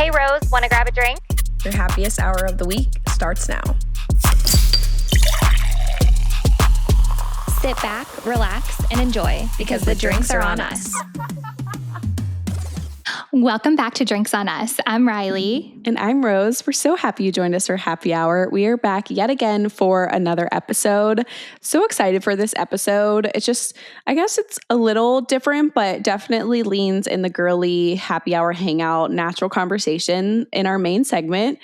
Hey Rose, want to grab a drink? Your happiest hour of the week starts now. Sit back, relax, and enjoy because the drinks are on us. Welcome back to Drinks on Us. I'm Riley. And I'm Rose. We're so happy you joined us for happy hour. We are back yet again for another episode. So excited for this episode. It's just, I guess it's a little different, but definitely leans in the girly happy hour hangout, natural conversation in our main segment.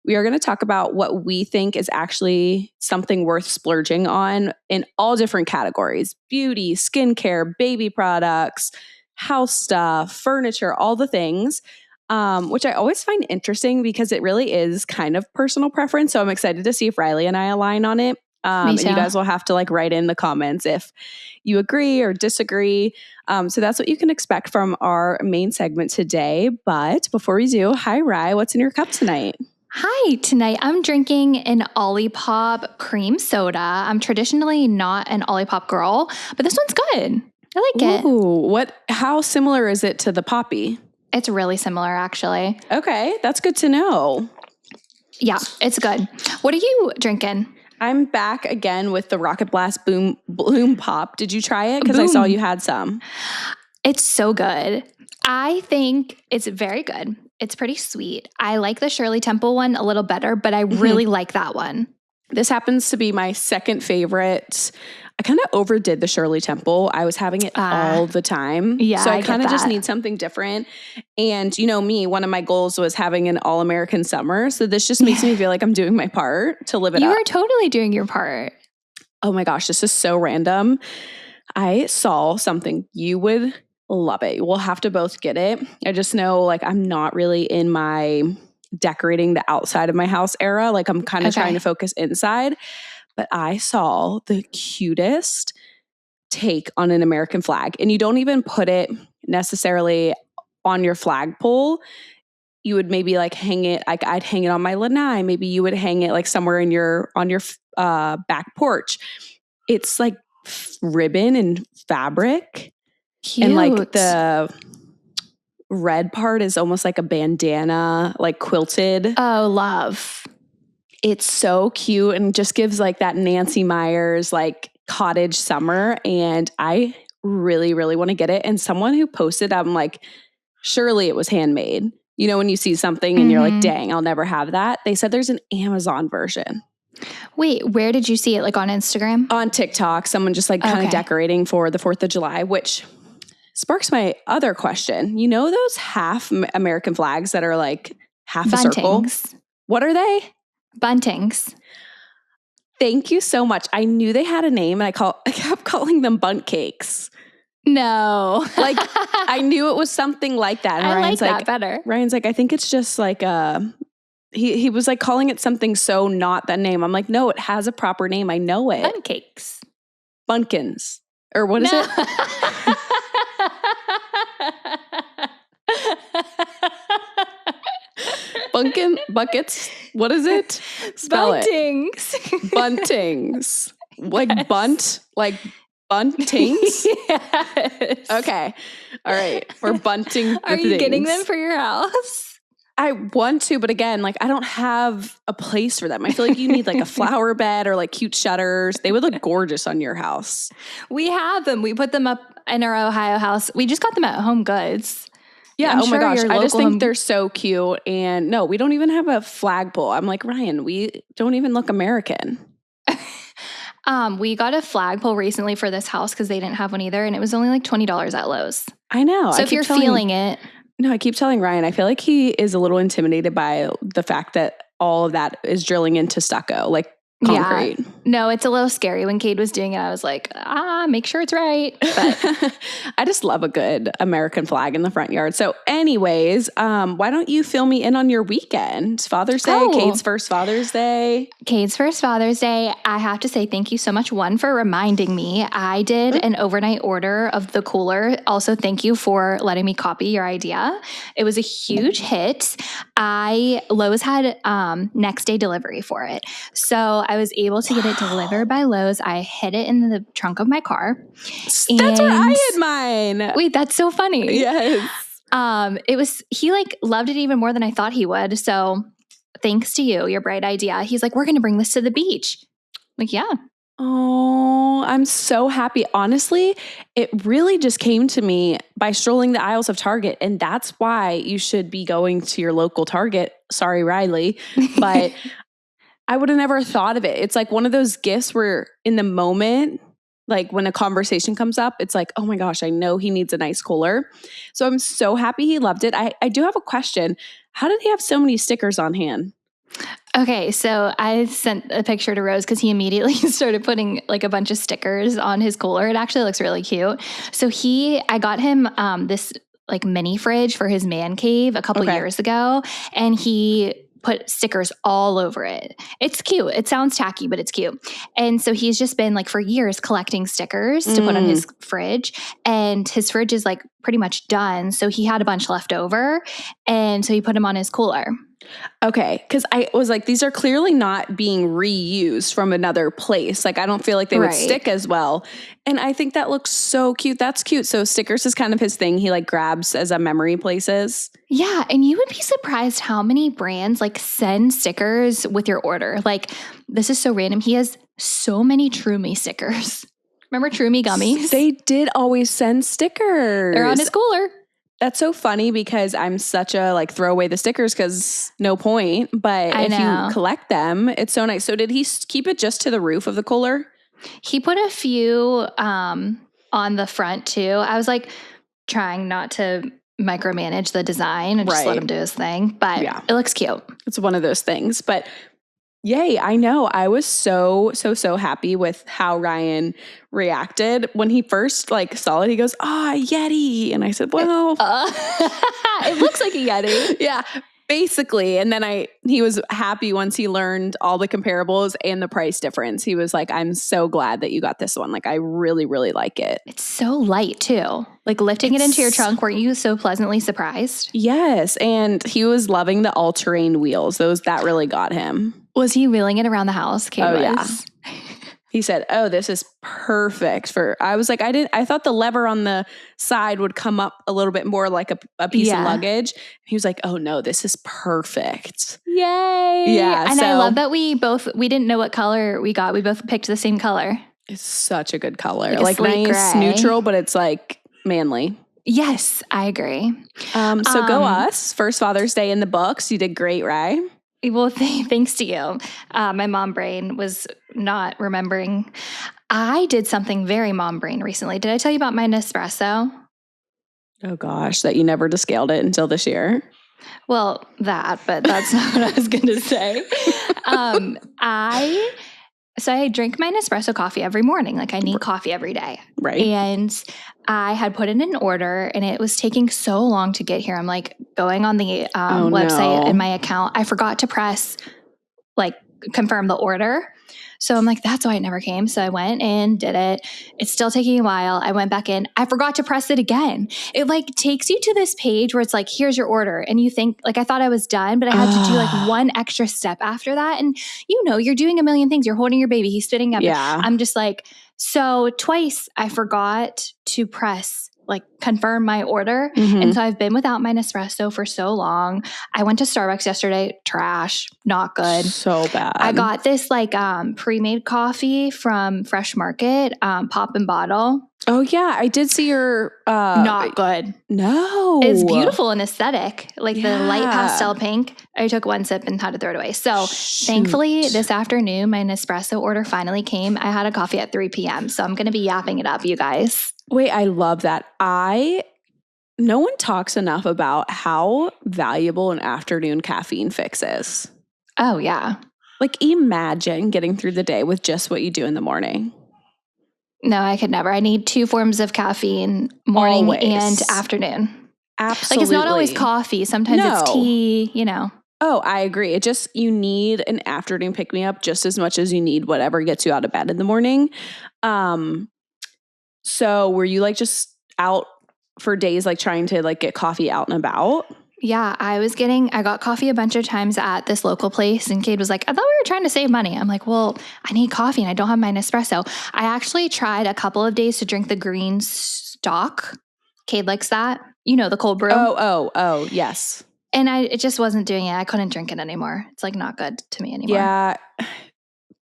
We are going to talk about what we think is actually something worth splurging on in all different categories: beauty, skincare, baby products, house stuff, furniture, all the things, which I always find interesting because it really is kind of personal preference. So I'm excited to see if Riley and I align on it. And you guys will have to write in the comments if you agree or disagree. So that's what you can expect from our main segment today. But before we do, hi Ry, what's in your cup tonight? Hi, tonight I'm drinking an Olipop cream soda. I'm traditionally not an Olipop girl, but this one's good. I like it. Ooh, how similar is it to the Poppy? It's really similar, actually. Okay, that's good to know. Yeah, it's good. What are you drinking? I'm back again with the Rocket Blast Bloom Pop. Did you try it? Because I saw you had some. It's so good. I think it's very good. It's pretty sweet. I like the Shirley Temple one a little better, but I really like that one. This happens to be my second favorite. I kind of overdid the Shirley Temple. I was having it all the time. Yeah, so I kind of just need something different. And you know me, one of my goals was having an all-American summer. So this just makes me feel like I'm doing my part to live it up. You are totally doing your part. Oh my gosh, this is so random. I saw something. You would love it. We'll have to both get it. I just know I'm not really in my decorating the outside of my house era. I'm kind of trying to focus inside. But I saw the cutest take on an American flag. And you don't even put it necessarily on your flagpole. You would maybe hang it, I'd hang it on my lanai. Maybe you would hang it somewhere on your back porch. It's ribbon and fabric. Cute. And the red part is almost like a bandana, quilted. Oh, love. It's so cute and just gives that Nancy Meyers cottage summer. And I really, really want to get it. And someone who posted, I'm surely it was handmade. You know, when you see something and you're dang, I'll never have that. They said there's an Amazon version. Wait, where did you see it? On Instagram? On TikTok. Someone just kind of decorating for the 4th of July, which sparks my other question. You know those half American flags that are half a circle? What are they? Buntings. Thank you so much. I knew they had a name and I kept calling them bunt cakes. No. I knew it was something like that. And I Ryan's like that better. Ryan's I think it's just he was calling it something so not that name. I'm no, it has a proper name. I know it. Bunt cakes. Bunkins. Or what is it? Buckets. What is it? Spell Buntings. It. Buntings. Bunt? Buntings? Yes. Okay. All right. We're bunting Are you getting them for your house? I want to, but again, I don't have a place for them. I feel you need a flower bed or cute shutters. They would look gorgeous on your house. We have them. We put them up in our Ohio house. We just got them at Home Goods. Yeah. Oh my gosh. I just think they're so cute. And no, we don't even have a flagpole. I'm Ryan, we don't even look American. We got a flagpole recently for this house because they didn't have one either. And it was only $20 at Lowe's. I know. So if you're feeling it. No, I keep telling Ryan, I feel he is a little intimidated by the fact that all of that is drilling into stucco, concrete. Yeah. No, it's a little scary. When Cade was doing it, I was make sure it's right. But I just love a good American flag in the front yard. So anyways, why don't you fill me in on your weekend? Father's Day, Cade's first Father's Day. Cade's first Father's Day. I have to say thank you so much, one, for reminding me. I did an overnight order of the cooler. Also, thank you for letting me copy your idea. It was a huge hit. Lowe's had next day delivery for it. So I was able to get it delivered by Lowe's. I hid it in the trunk of my car. That's where I hid mine. Wait, that's so funny. Yes. He like loved it even more than I thought he would. So thanks to you, your bright idea. He's like, we're going to bring this to the beach. I'm like, yeah. Oh, I'm so happy. Honestly, it really just came to me by strolling the aisles of Target. And that's why you should be going to your local Target. Sorry, Riley. But I would have never thought of it. It's like one of those gifts where in the moment, like when a conversation comes up, it's like, oh my gosh, I know he needs a nice cooler. So I'm so happy he loved it. I do have a question. How did he have so many stickers on hand? Okay, so I sent a picture to Rose because he immediately started putting like a bunch of stickers on his cooler. It actually looks really cute. So I got him this like mini fridge for his man cave a couple years ago, and he put stickers all over it. It's cute. It sounds tacky, but it's cute. And so he's just been like for years collecting stickers to put on his fridge, and his fridge is like pretty much done. So he had a bunch left over, and so he put them on his cooler. Okay, because I was like, these are clearly not being reused from another place. Like, I don't feel like they would stick as well. And I think that looks so cute. That's cute. So stickers is kind of his thing. He like grabs as a memory places. Yeah, and you would be surprised how many brands like send stickers with your order. Like, this is so random. He has so many True Me stickers. Remember True Me gummies? They did always send stickers. They're on his cooler. That's so funny because I'm such a like throw away the stickers because no point. But if you collect them, it's so nice. So did he keep it just to the roof of the cooler? He put a few on the front too. I was like trying not to micromanage the design and just let him do his thing. But it looks cute. It's one of those things. But yay, I know. I was so happy with how Ryan reacted. When he first like saw it, he goes, Yeti. And I said, well. It looks like a Yeti. Yeah, basically. And then he was happy once he learned all the comparables and the price difference. He was like, I'm so glad that you got this one. Like, I really, really like it. It's so light too. Like lifting it into your trunk, weren't you so pleasantly surprised? Yes. And he was loving the all-terrain wheels. That really got him. Was he wheeling it around the house? Yeah. He said, this is perfect for, I was like, I thought the lever on the side would come up a little bit more like a piece of luggage. He was like, oh no, this is perfect. Yay. Yeah. And I love that we didn't know what color we got. We both picked the same color. It's such a good color. Like nice, neutral, but it's like manly. Yes, I agree. So go us. First Father's Day in the books. You did great, right? Well, thanks to you. My mom brain was not remembering. I did something very mom brain recently. Did I tell you about my Nespresso? Oh gosh, that you never descaled it until this year. Well, but that's not what I was going to say. I drink my Nespresso coffee every morning. Like I need coffee every day. Right. And I had put in an order and it was taking so long to get here. I'm like going on the website in my account. I forgot to press like confirm the order. So I'm like, that's why it never came. So I went and did it. It's still taking a while. I went back in. I forgot to press it again. It like takes you to this page where it's like, here's your order. And you think like, I thought I was done, but I had to do like one extra step after that. And you're doing a million things. You're holding your baby. He's sitting up. Yeah. I'm just like, so twice I forgot to press like confirm my order. And so I've been without my Nespresso for so long. I went to Starbucks yesterday. Trash. Not good. So bad. I got this like pre-made coffee from Fresh Market, pop and bottle. Oh yeah. I did see your not good. No. It's beautiful and aesthetic. Like the light pastel pink. I took one sip and had to throw it away. So thankfully this afternoon, my Nespresso order finally came. I had a coffee at 3 p.m. So I'm going to be yapping it up, you guys. Wait, I love that. No one talks enough about how valuable an afternoon caffeine fix is. Oh, yeah. Like imagine getting through the day with just what you do in the morning. No, I could never. I need 2 forms of caffeine, morning and afternoon. Absolutely. Like it's not always coffee. Sometimes it's tea, Oh, I agree. You need an afternoon pick-me-up just as much as you need whatever gets you out of bed in the morning. So were you like just out for days, like trying to like get coffee out and about? Yeah, I got coffee a bunch of times at this local place and Cade was like, I thought we were trying to save money. I'm like, well, I need coffee and I don't have my Nespresso. I actually tried a couple of days to drink the green stock. Cade likes that. You know, the cold brew. Oh, yes. And it just wasn't doing it. I couldn't drink it anymore. It's like not good to me anymore. Yeah.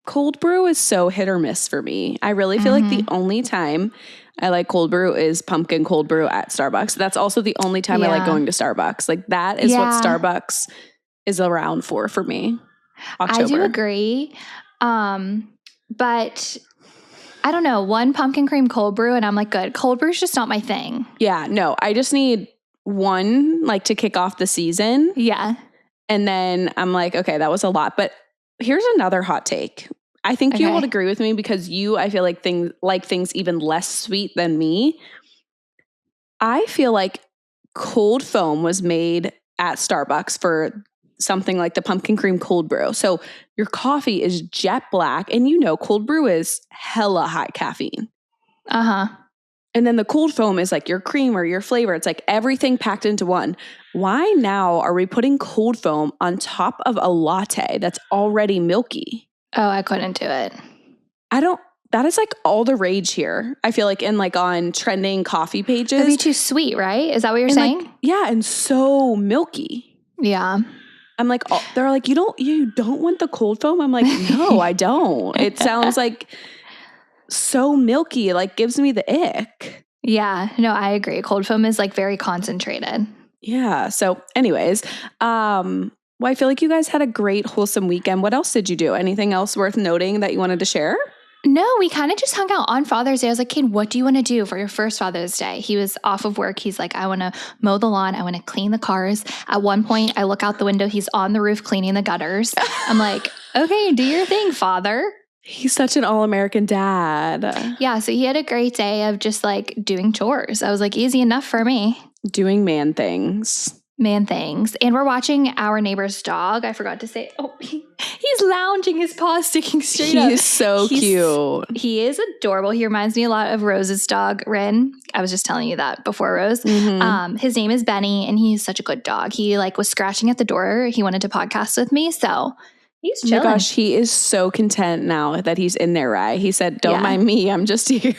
Cold brew is so hit or miss for me. I really feel like the only time I like cold brew is pumpkin cold brew at Starbucks. That's also the only time I like going to Starbucks. Like that is what Starbucks is around for me. October. I do agree. But I don't know, one pumpkin cream cold brew and I'm like, good. Cold brew is just not my thing. Yeah, no, I just need one like to kick off the season. Yeah. And then I'm like, okay, that was a lot. But here's another hot take. I think you would agree with me because I feel like things even less sweet than me. I feel like cold foam was made at Starbucks for something like the pumpkin cream cold brew. So your coffee is jet black and cold brew is hella high caffeine. Uh-huh. And then the cold foam is like your cream or your flavor. It's like everything packed into one. Why now are we putting cold foam on top of a latte that's already milky? Oh, I couldn't do it. That is like all the rage here. I feel like on trending coffee pages. It'd be too sweet, right? Is that what you're saying? Like, yeah, and so milky. Yeah. I'm like, they're like, you don't want the cold foam? I'm like, no, I don't. It sounds like so milky. It like gives me the ick. Yeah, no, I agree. Cold foam is like very concentrated. Yeah. So anyways, well, I feel like you guys had a great wholesome weekend. What else did you do? Anything else worth noting that you wanted to share? No, we kind of just hung out on Father's Day. I was like, Kane, what do you want to do for your first Father's Day? He was off of work. He's like, I want to mow the lawn. I want to clean the cars. At one point, I look out the window. He's on the roof cleaning the gutters. I'm like, okay, do your thing, Father. He's such an all-American dad. Yeah, so he had a great day of just like doing chores. I was like, easy enough for me. Doing man things. Man things. And we're watching Our Neighbor's Dog. I forgot to say, he's lounging, his paws sticking straight up. He's so cute. He is adorable. He reminds me a lot of Rose's dog, Rin. I was just telling you that before, Rose. Mm-hmm. His name is Benny, and he's such a good dog. He like was scratching at the door. He wanted to podcast with me, so he's chilling. Oh my gosh, he is so content now that he's in there, right? He said, don't mind me, I'm just here.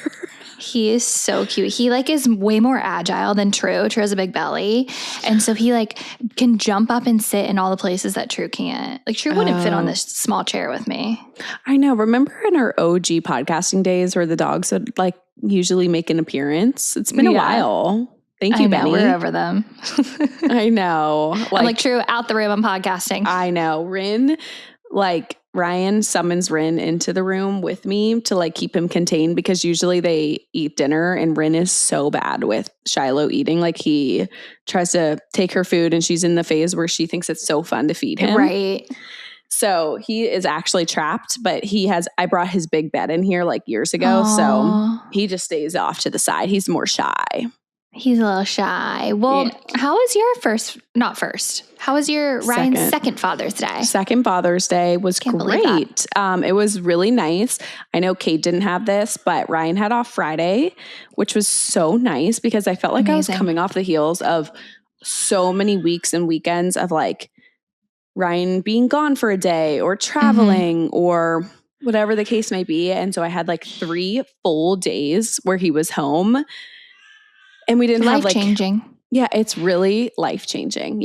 He is so cute. He like is way more agile than True. True has a big belly. And so he like can jump up and sit in all the places that True can't. Like True wouldn't fit on this small chair with me. I know. Remember in our OG podcasting days where the dogs would like usually make an appearance? It's been a while. Thank you, Benny. We're over them. I know. I'm like, True, out the room, I'm podcasting. I know. Rin, like Ryan summons Rin into the room with me to like keep him contained because usually they eat dinner and Rin is so bad with Shiloh eating. Like he tries to take her food and she's in the phase where she thinks it's so fun to feed him. Right. So he is actually trapped, but I brought his big bed in here like years ago. Aww. So he just stays off to the side. He's more shy. He's a little shy. Well, how was your Ryan's second Father's Day? Second Father's Day was great. It was really nice. I know Kate didn't have this, but Ryan had off Friday, which was so nice because I felt like I was coming off the heels of so many weeks and weekends of like Ryan being gone for a day or traveling or whatever the case may be. And so I had like 3 full days where he was home. And we didn't have like life-changing. Yeah, it's really life-changing,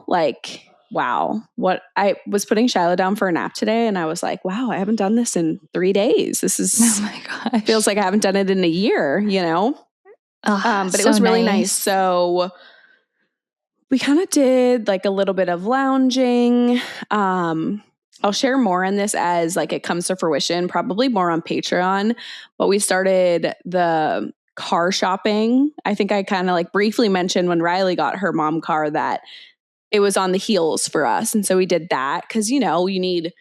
Like, wow. What I was putting Shiloh down for a nap today and I was like, wow, I haven't done this in 3 days. This is oh my gosh. Feels like I haven't done it in a year, But it was really nice. So we kind of did like a little bit of lounging. I'll share more on this as like it comes to fruition, probably more on Patreon. But we started the car shopping. I think I kind of like briefly mentioned when Riley got her mom car that it was on the heels for us. And so we did that because, we need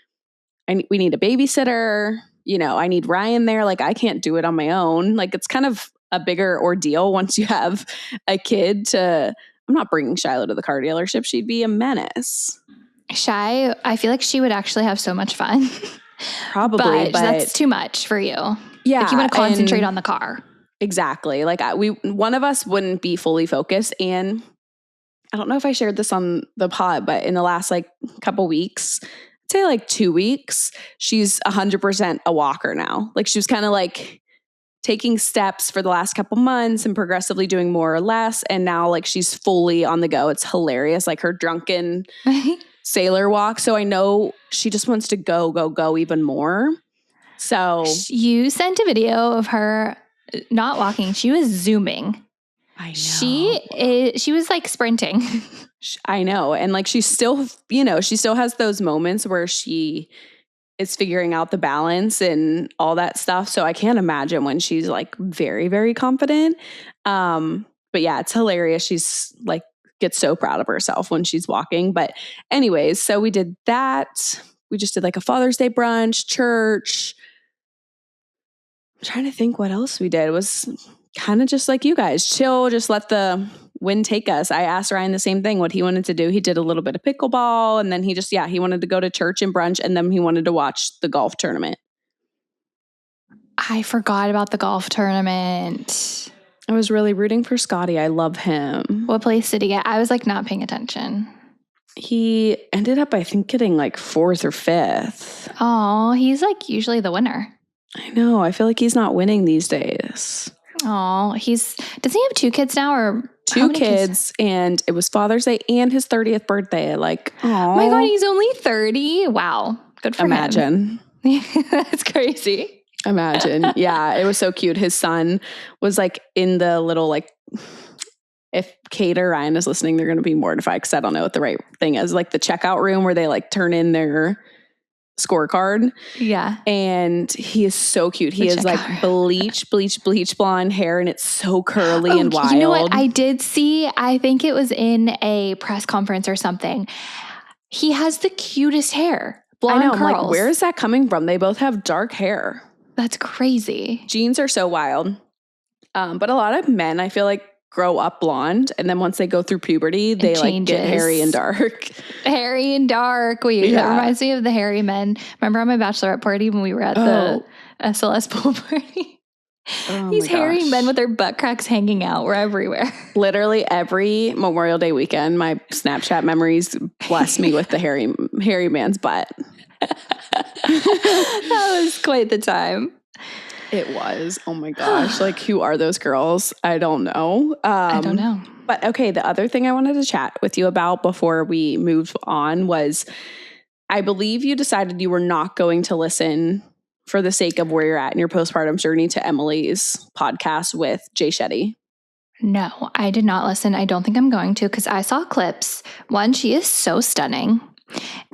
a babysitter. I need Ryan there. Like I can't do it on my own. Like it's kind of a bigger ordeal once you have a kid I'm not bringing Shiloh to the car dealership. She'd be a menace. Shy, I feel like she would actually have so much fun. Probably, but that's too much for you. Yeah. Like you want to concentrate on the car. Exactly. Like one of us wouldn't be fully focused. And I don't know if I shared this on the pod, but in the last like couple weeks, I'd say like 2 weeks, she's 100% a walker now. Like she was kind of like taking steps for the last couple months and progressively doing more or less. And now like she's fully on the go. It's hilarious. Like her drunken sailor walk. So I know she just wants to go even more. So you sent a video of her not walking. She was zooming. I know. She was like sprinting. I know. And like she's still, she still has those moments where she is figuring out the balance and all that stuff. So I can't imagine when she's like very, very confident. But yeah, it's hilarious. She's like gets so proud of herself when she's walking. But anyways, so we did that. We just did like a Father's Day brunch, church. I'm trying to think what else we did. It was kind of just like you guys, chill, just let the wind take us. I asked Ryan the same thing, what he wanted to do. He did a little bit of pickleball, and then he wanted to go to church and brunch, and then he wanted to watch the golf tournament. I forgot about the golf tournament. I was really rooting for Scotty. I love him. What place did he get? I was like not paying attention. He ended up, I think, getting like 4th or 5th. Oh, he's like usually the winner. I know. I feel like he's not winning these days. Oh, does he have 2 kids now or 2 kids? And it was Father's Day and his 30th birthday. Like, oh my God, he's only 30. Wow. Good for him. That's crazy. Imagine. Yeah, it was so cute. His son was like in the little like, if Kate or Ryan is listening, they're going to be mortified because I don't know what the right thing is. Like the checkout room where they like turn in their scorecard. Yeah. And he is so cute. He is like bleach blonde hair, and it's so curly and wild. You know what? I did see, I think it was in a press conference or something. He has the cutest hair. Blonde curls. I'm like, where is that coming from? They both have dark hair. That's crazy. Genes are so wild. But a lot of men, I feel like, grow up blonde, and then once they go through puberty, they like get hairy and dark. Hairy and dark. That reminds me of the hairy men. Remember on my bachelorette party when we were at the SLS pool party? These hairy men with their butt cracks hanging out were everywhere. Literally every Memorial Day weekend, my Snapchat memories bless me with the hairy man's butt. That was quite the time. It was. Oh my gosh. Like, who are those girls? I don't know. I don't know. But okay, the other thing I wanted to chat with you about before we move on was, I believe you decided you were not going to listen for the sake of where you're at in your postpartum journey to Emily's podcast with Jay Shetty. No, I did not listen. I don't think I'm going to because I saw clips. One, she is so stunning.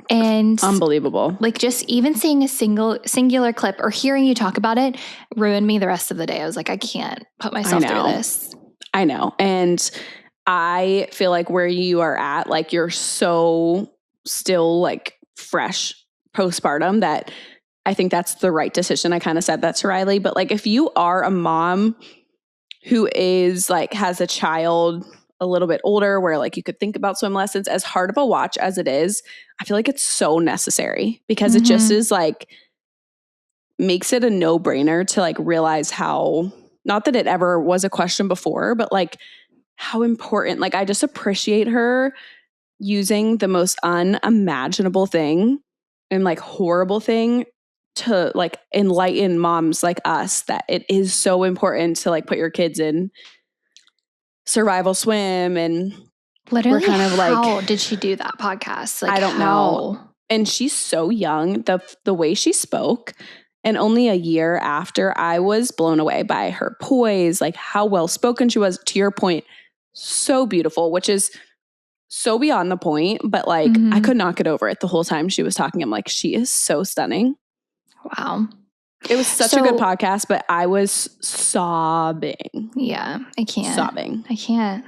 And unbelievable. Like just even seeing a singular clip or hearing you talk about it ruined me the rest of the day. I was like, I can't put myself through this. I know. And I feel like where you are at, like you're so still like fresh postpartum that I think that's the right decision. I kind of said that to Riley, but like if you are a mom who is like has a child a little bit older where like you could think about swim lessons, as hard of a watch as it is, I feel like it's so necessary because it just is like makes it a no-brainer to like realize how, not that it ever was a question before, but like how important, like I just appreciate her using the most unimaginable thing and like horrible thing to like enlighten moms like us that it is so important to like put your kids in survival swim. And literally, we're kind of how like, did she do that podcast? Like, I don't know. And she's so young. The way she spoke, and only a year after, I was blown away by her poise, like how well spoken she was. To your point, so beautiful, which is so beyond the point. But like, I could not get over it the whole time she was talking. I'm like, she is so stunning. Wow. It was such a good podcast, but I was sobbing. Yeah, I can't. Sobbing. I can't.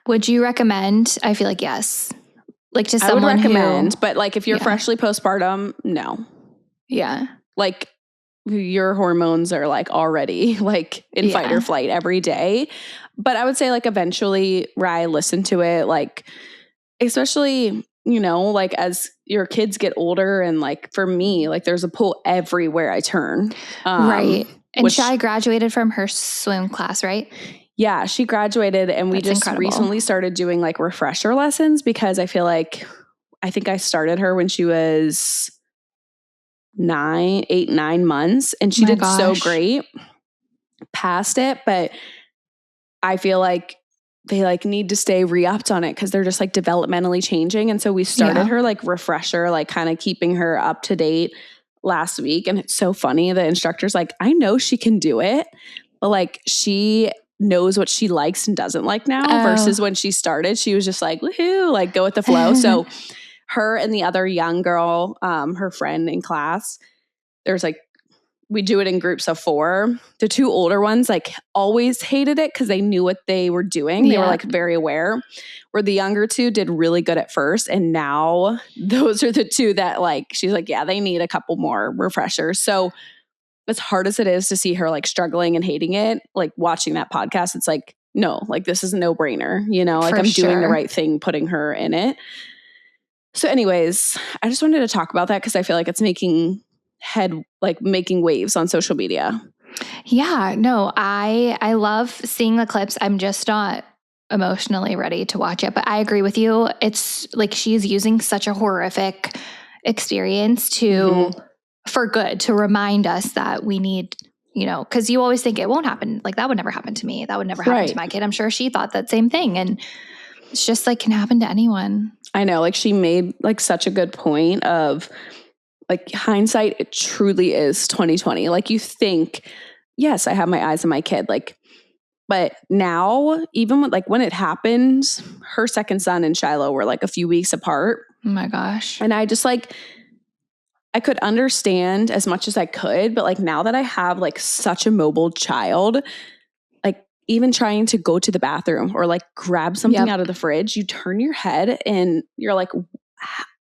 Would you recommend? I feel like yes. Like to someone I would recommend, but like if you're freshly postpartum, no. Yeah. Like your hormones are like already like in fight or flight every day. But I would say like eventually, Rye, listen to it. Like especially, you know, like as your kids get older and like for me, like there's a pool everywhere I turn. Right. And Shai graduated from her swim class, right? Yeah, she graduated and we just recently started doing like refresher lessons because I feel like I think I started her when she was 9 months and she did so great. past it, but I feel like they like need to stay re-upped on it because they're just like developmentally changing. And so we started her like refresher, like kind of keeping her up to date last week. And it's so funny. The instructor's like, I know she can do it, but like she knows what she likes and doesn't like now versus when she started, she was just like, woohoo, like go with the flow. So her and the other young girl, her friend in class, there's like, we do it in groups of 4. The 2 older ones like always hated it because they knew what they were doing. They were like very aware. Where the younger 2 did really good at first. And now those are the 2 that like, she's like, yeah, they need a couple more refreshers. So as hard as it is to see her like struggling and hating it, like watching that podcast, it's like, no, like this is a no brainer, you know, like I'm doing the right thing, putting her in it. So anyways, I just wanted to talk about that because I feel like it's making waves on social media. Yeah, no, I love seeing the clips. I'm just not emotionally ready to watch it, but I agree with you. It's like she's using such a horrific experience for good, to remind us that we need, you know, because you always think it won't happen. Like that would never happen to me. That would never happen to my kid. I'm sure she thought that same thing. And it's just like can happen to anyone. I know, like she made like such a good point of like hindsight, it truly is 2020. Like you think, yes, I have my eyes on my kid. Like, but now even when it happened, her second son and Shiloh were like a few weeks apart. Oh my gosh. And I just like, I could understand as much as I could, but like now that I have like such a mobile child, like even trying to go to the bathroom or like grab something out of the fridge, you turn your head and you're like,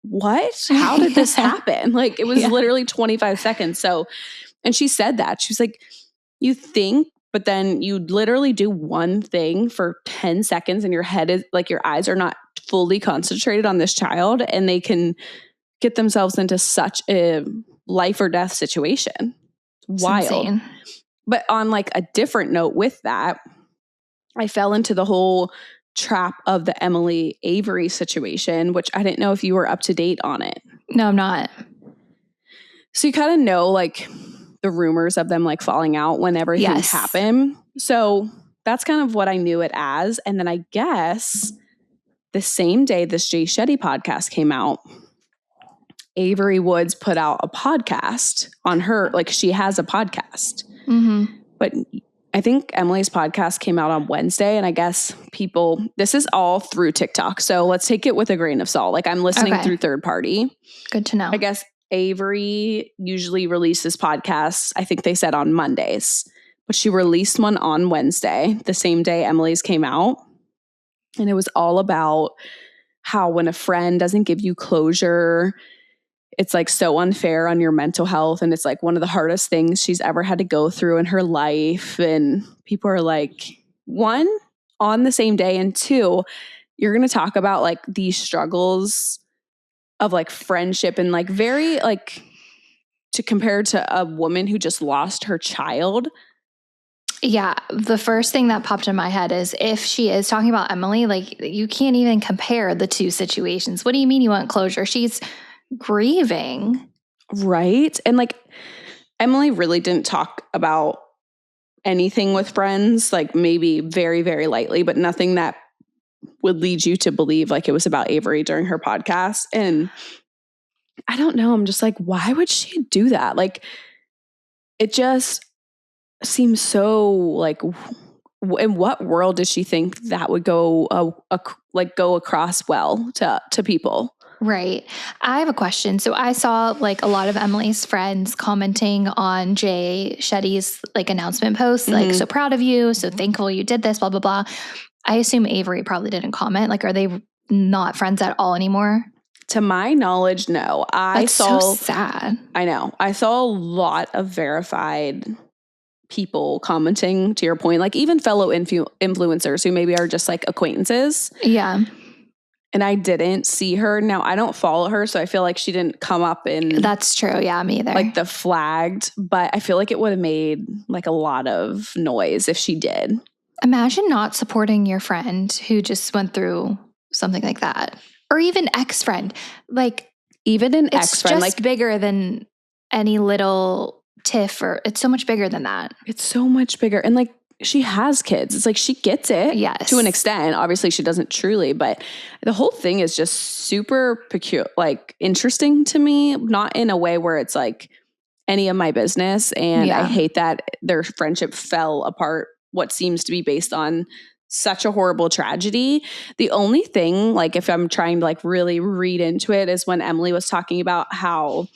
what? How did this happen? Like it was literally 25 seconds. So, and she said that. She was like, you think, but then you literally do one thing for 10 seconds and your head is like, your eyes are not fully concentrated on this child and they can get themselves into such a life or death situation. It's wild. Insane. But on like a different note with that, I fell into the whole trap of the Emily Avery situation, which I didn't know if you were up to date on it. No, I'm not. So you kind of know like the rumors of them like falling out when everything happened. So that's kind of what I knew it as. And then I guess the same day this Jay Shetty podcast came out, Avery Woods put out a podcast on her. Like she has a podcast. Mm-hmm. But I think Emily's podcast came out on Wednesday, and I guess this is all through TikTok. So let's take it with a grain of salt. Like I'm listening through third party. Good to know. I guess Avery usually releases podcasts, I think they said on Mondays, but she released one on Wednesday, the same day Emily's came out. And it was all about how when a friend doesn't give you closure, it's like so unfair on your mental health. And it's like one of the hardest things she's ever had to go through in her life. And people are like, 1, on the same day. And 2, you're going to talk about like these struggles of like friendship and like very like to compare to a woman who just lost her child. Yeah. The first thing that popped in my head is if she is talking about Emily, like you can't even compare the 2 situations. What do you mean you want closure? She's grieving. Right. And like Emily really didn't talk about anything with friends, like maybe very, very lightly, but nothing that would lead you to believe like it was about Avery during her podcast. And I don't know. I'm just like, why would she do that? Like it just seems so like, in what world does she think that would go across well to people? Right. I have a question. So I saw like a lot of Emily's friends commenting on Jay Shetty's like announcement posts, like so proud of you, so thankful you did this, blah, blah, blah. I assume Avery probably didn't comment. Like, are they not friends at all anymore? To my knowledge, no. That's so sad. I know. I saw a lot of verified people commenting, to your point, like even fellow influencers who maybe are just like acquaintances. Yeah. And I didn't see her. Now, I don't follow her, so I feel like she didn't come up in... That's true. Yeah, me either. Like the flagged, but I feel like it would have made like a lot of noise if she did. Imagine not supporting your friend who just went through something like that. Or even ex-friend. Like, even an ex-friend. It's just like bigger than any little tiff, or it's so much bigger than that. It's so much bigger. And like, she has kids. It's like she gets it Yes. to an extent. Obviously, she doesn't truly, but the whole thing is just super like interesting to me, not in a way where it's like any of my business. And I hate that their friendship fell apart, what seems to be based on such a horrible tragedy. The only thing, like if I'm trying to like really read into it, is when Emily was talking about how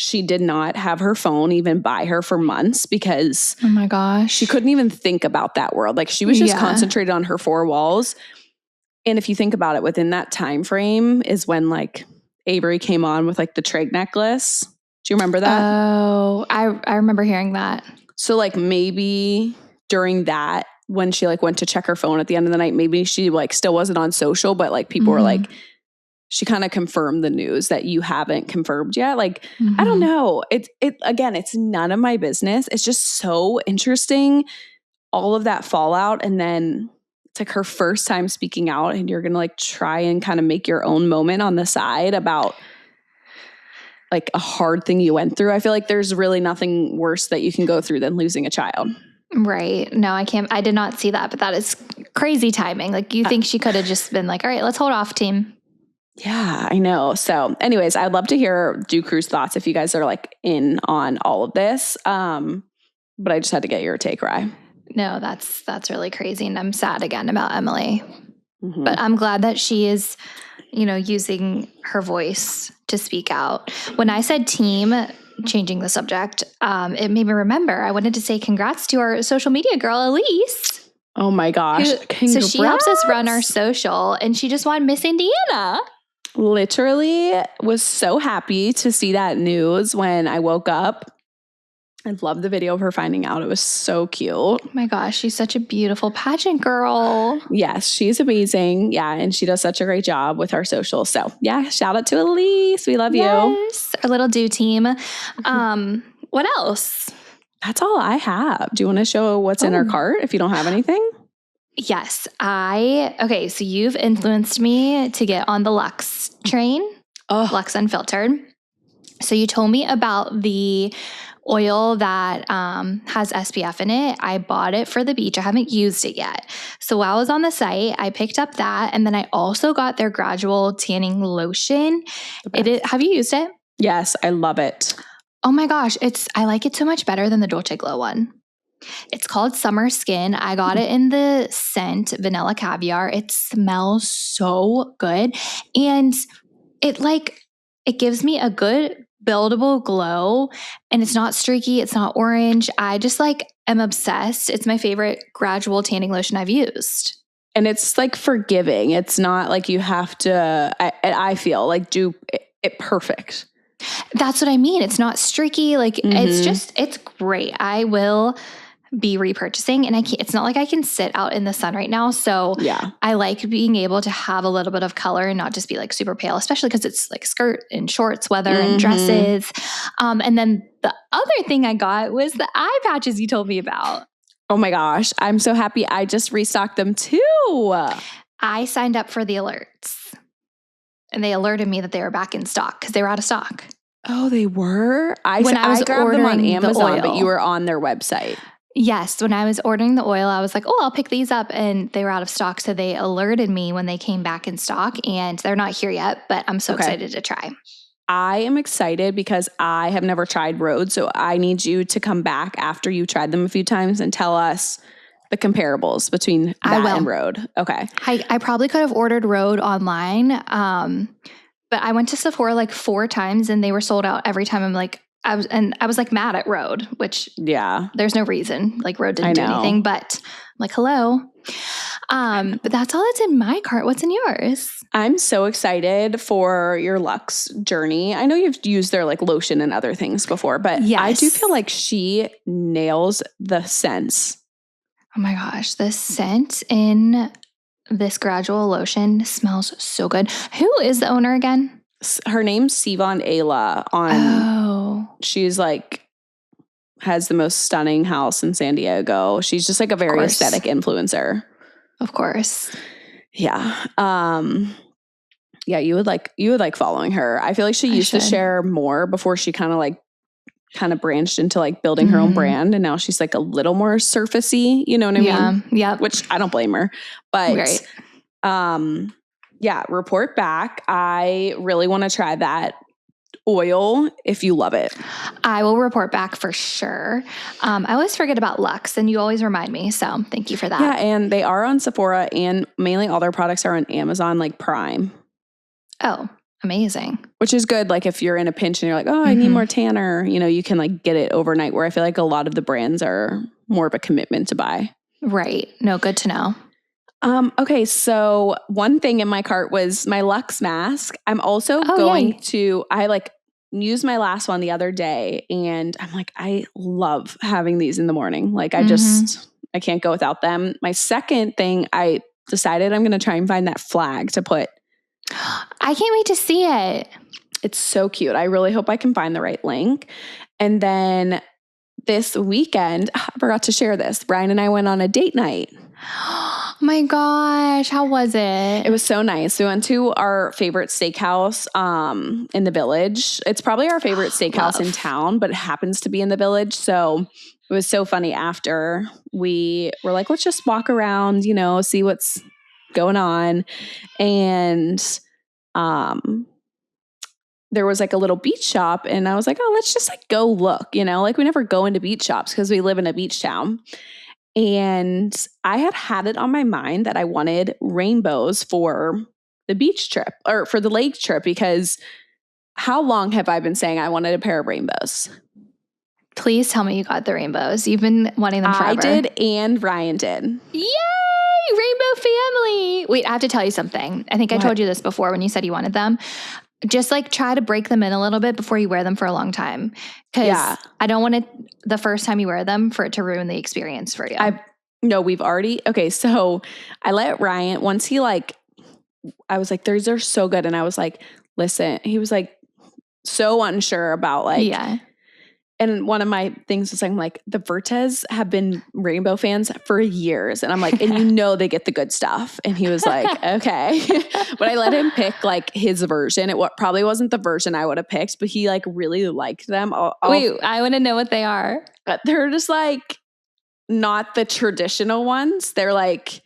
she did not have her phone even by her for months because oh my gosh, she couldn't even think about that world. Like she was just concentrated on her four walls. And if you think about it, within that time frame is when like Avery came on with like the trig necklace. Do you remember that? Oh, I remember hearing that. So like maybe during that, when she like went to check her phone at the end of the night, maybe she like still wasn't on social, but like people were like, she kind of confirmed the news that you haven't confirmed yet. Like, I don't know. Again, it's none of my business. It's just so interesting. All of that fallout. And then it's like her first time speaking out, and you're going to like try and kind of make your own moment on the side about like a hard thing you went through. I feel like there's really nothing worse that you can go through than losing a child. Right. No, I did not see that, but that is crazy timing. Like you think she could have just been like, all right, let's hold off, team. Yeah, I know. So anyways, I'd love to hear Dew Crew's thoughts if you guys are like in on all of this. But I just had to get your take, Rye. No, that's really crazy. And I'm sad again about Emily. But I'm glad that she is, using her voice to speak out. When I said team, changing the subject, it made me remember I wanted to say congrats to our social media girl, Elise. Oh my gosh. So she helps us run our social, and she just won Miss Indiana. Literally was so happy to see that news when I woke up. I loved the video of her finding out. It was so cute. Oh my gosh, she's such a beautiful pageant girl. Yes, she's amazing. Yeah, and she does such a great job with our social. So yeah, shout out to Elise. We love you. Yes, our little Dew team. What else? That's all I have. Do you want to show what's in our cart if you don't have anything? Yes. Okay, so you've influenced me to get on the Luxe train, Luxe Unfiltered. So you told me about the oil that has SPF in it. I bought it for the beach. I haven't used it yet. So while I was on the site, I picked up that, and then I also got their gradual tanning lotion. Have you used it? Yes, I love it. Oh my gosh, I like it so much better than the Dolce Glow one. It's called Summer Skin. I got it in the scent Vanilla Caviar. It smells so good. And it gives me a good buildable glow, and it's not streaky. It's not orange. I just am obsessed. It's my favorite gradual tanning lotion I've used. And it's forgiving. It's not like you have to, I feel like do it perfect. That's what I mean. It's not streaky. It's great. I will be repurchasing, and it's not like I can sit out in the sun right now. So yeah, I like being able to have a little bit of color and not just be super pale, especially because it's skirt and shorts weather and dresses. And then the other thing I got was the eye patches you told me about. Oh my gosh. I'm so happy. I just restocked them too. I signed up for the alerts, and they alerted me that they were back in stock because they were out of stock. Oh, they were? I grabbed them on Amazon, but you were on their website. Yes. When I was ordering the oil, I was like, I'll pick these up. And they were out of stock. So they alerted me when they came back in stock, and they're not here yet, but I'm so excited to try. I am excited because I have never tried Rhode. So I need you to come back after you tried them a few times and tell us the comparables between that and Rhode. Okay. I probably could have ordered Rhode online. But I went to Sephora 4 times, and they were sold out every time. I was mad at Rhode, which there's no reason. Rhode didn't do anything, but I'm hello. But that's all that's in my cart. What's in yours? I'm so excited for your Luxe journey. I know you've used their lotion and other things before, but yes. I do feel like she nails the scents. Oh my gosh, the scent in this gradual lotion smells so good. Who is the owner again? Her name's Sivon Ayla. She's has the most stunning house in San Diego. She's just a very aesthetic influencer. Of course. Yeah. Yeah, you would like following her. I feel like she used to share more before she kind of kind of branched into like building her own brand. And now she's like a little more surfacey, you know what I mean? Yeah. Which I don't blame her. But Right. yeah, report back. I really want to try that oil if you love it. I will report back for sure. I always forget about Luxe, and you always remind me. So thank you for that. Yeah, and they are on Sephora, and mainly all their products are on Amazon, like Prime. Oh, amazing. Which is good. Like if you're in a pinch and you're like, oh, I need more tanner, you know, you can like get it overnight, where I feel like a lot of the brands are more of a commitment to buy. Right. No, good to know. Okay, so one thing in my cart was my Luxe mask. I'm also going to, I like used my last one the other day, and I'm like, I love having these in the morning. Like I can't go without them. My second thing, I decided I'm going to try and find that flag to put. I can't wait to see it. It's so cute. I really hope I can find the right link. And then this weekend, I forgot to share this. Brian and I went on a date night. Oh my gosh. How was it? It was so nice. We went to our favorite steakhouse in the Village. It's probably our favorite steakhouse in town, but it happens to be in the Village. So it was so funny. After we were like, let's just walk around, you know, see what's going on. And there was like a little beach shop, and I was like, oh, let's just like go look, you know, like we never go into beach shops because we live in a beach town. And I had it on my mind that I wanted rainbows for the beach trip or for the lake trip, because how long have I been saying I wanted a pair of rainbows? Please tell me you got the rainbows. You've been wanting them forever. I did, and Ryan did. Yay! Rainbow family. Wait, I have to tell you something. I think I told you this before when you said you wanted them. Just like try to break them in a little bit before you wear them for a long time. Because I don't want it the first time you wear them for it to ruin the experience for you. No, we've already, okay, so I let Ryan, once he like, I was like, these are so good. And I was like, listen, he was like so unsure about like, and one of my things was like, the Vertes have been rainbow fans for years. And I'm like, and you know they get the good stuff. And he was like, okay. But I let him pick like his version. It probably wasn't the version I would have picked, but he like really liked them. Wait, I want to know what they are. They're just like not the traditional ones. They're like,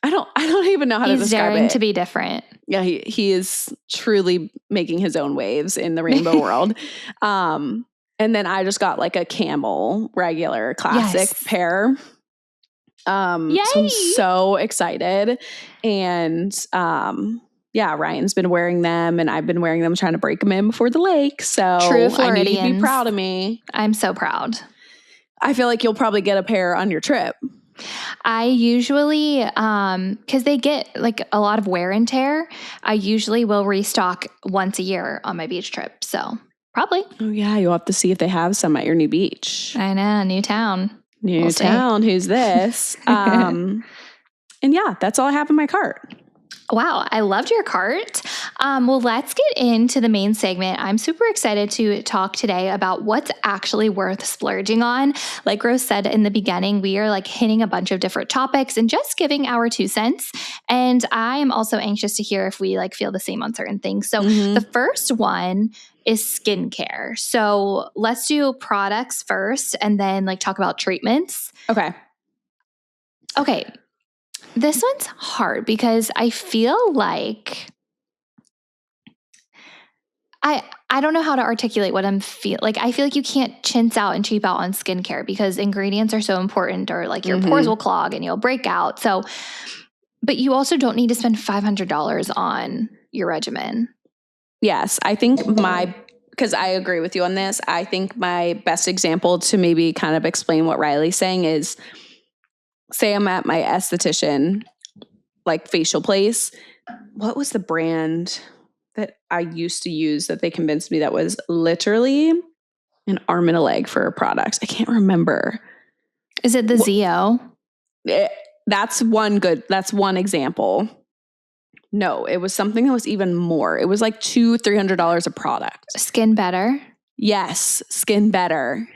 I don't even know how to describe it. He's daring to be different. Yeah, he is truly making his own waves in the rainbow world. And then I just got like a camel regular classic pair. So I'm so excited. And Ryan's been wearing them, and I've been wearing them, trying to break them in before the lake. So true I need you to be proud of me. I'm so proud. I feel like you'll probably get a pair on your trip. I usually, because they get like a lot of wear and tear, I usually will restock once a year on my beach trip. So probably. Oh yeah, you'll have to see if they have some at your new beach. I know, new town. New town. Who's this? And yeah, that's all I have in my cart. Wow, I loved your cart. Well, let's get into the main segment. I'm super excited to talk today about what's actually worth splurging on. Like Rose said in the beginning, we are like hitting a bunch of different topics and just giving our 2 cents. And I am also anxious to hear if we like feel the same on certain things. So the first one is skincare. So let's do products first and then like talk about treatments. Okay. This one's hard because I feel like I don't know how to articulate what I'm feeling. Like I feel like you can't chintz out and cheap out on skincare because ingredients are so important, or like your pores will clog and you'll break out. So, but you also don't need to spend $500 on your regimen. Yes, I think because I agree with you on this, I think my best example to maybe kind of explain what Riley's saying is, say I'm at my esthetician, like facial place. What was the brand that I used to use that they convinced me that was literally an arm and a leg for a product? I can't remember. Is it the Zeo? That's one example. No, it was something that was even more. It was like $200-$300 a product. Skin Better? Yes, Skin Better.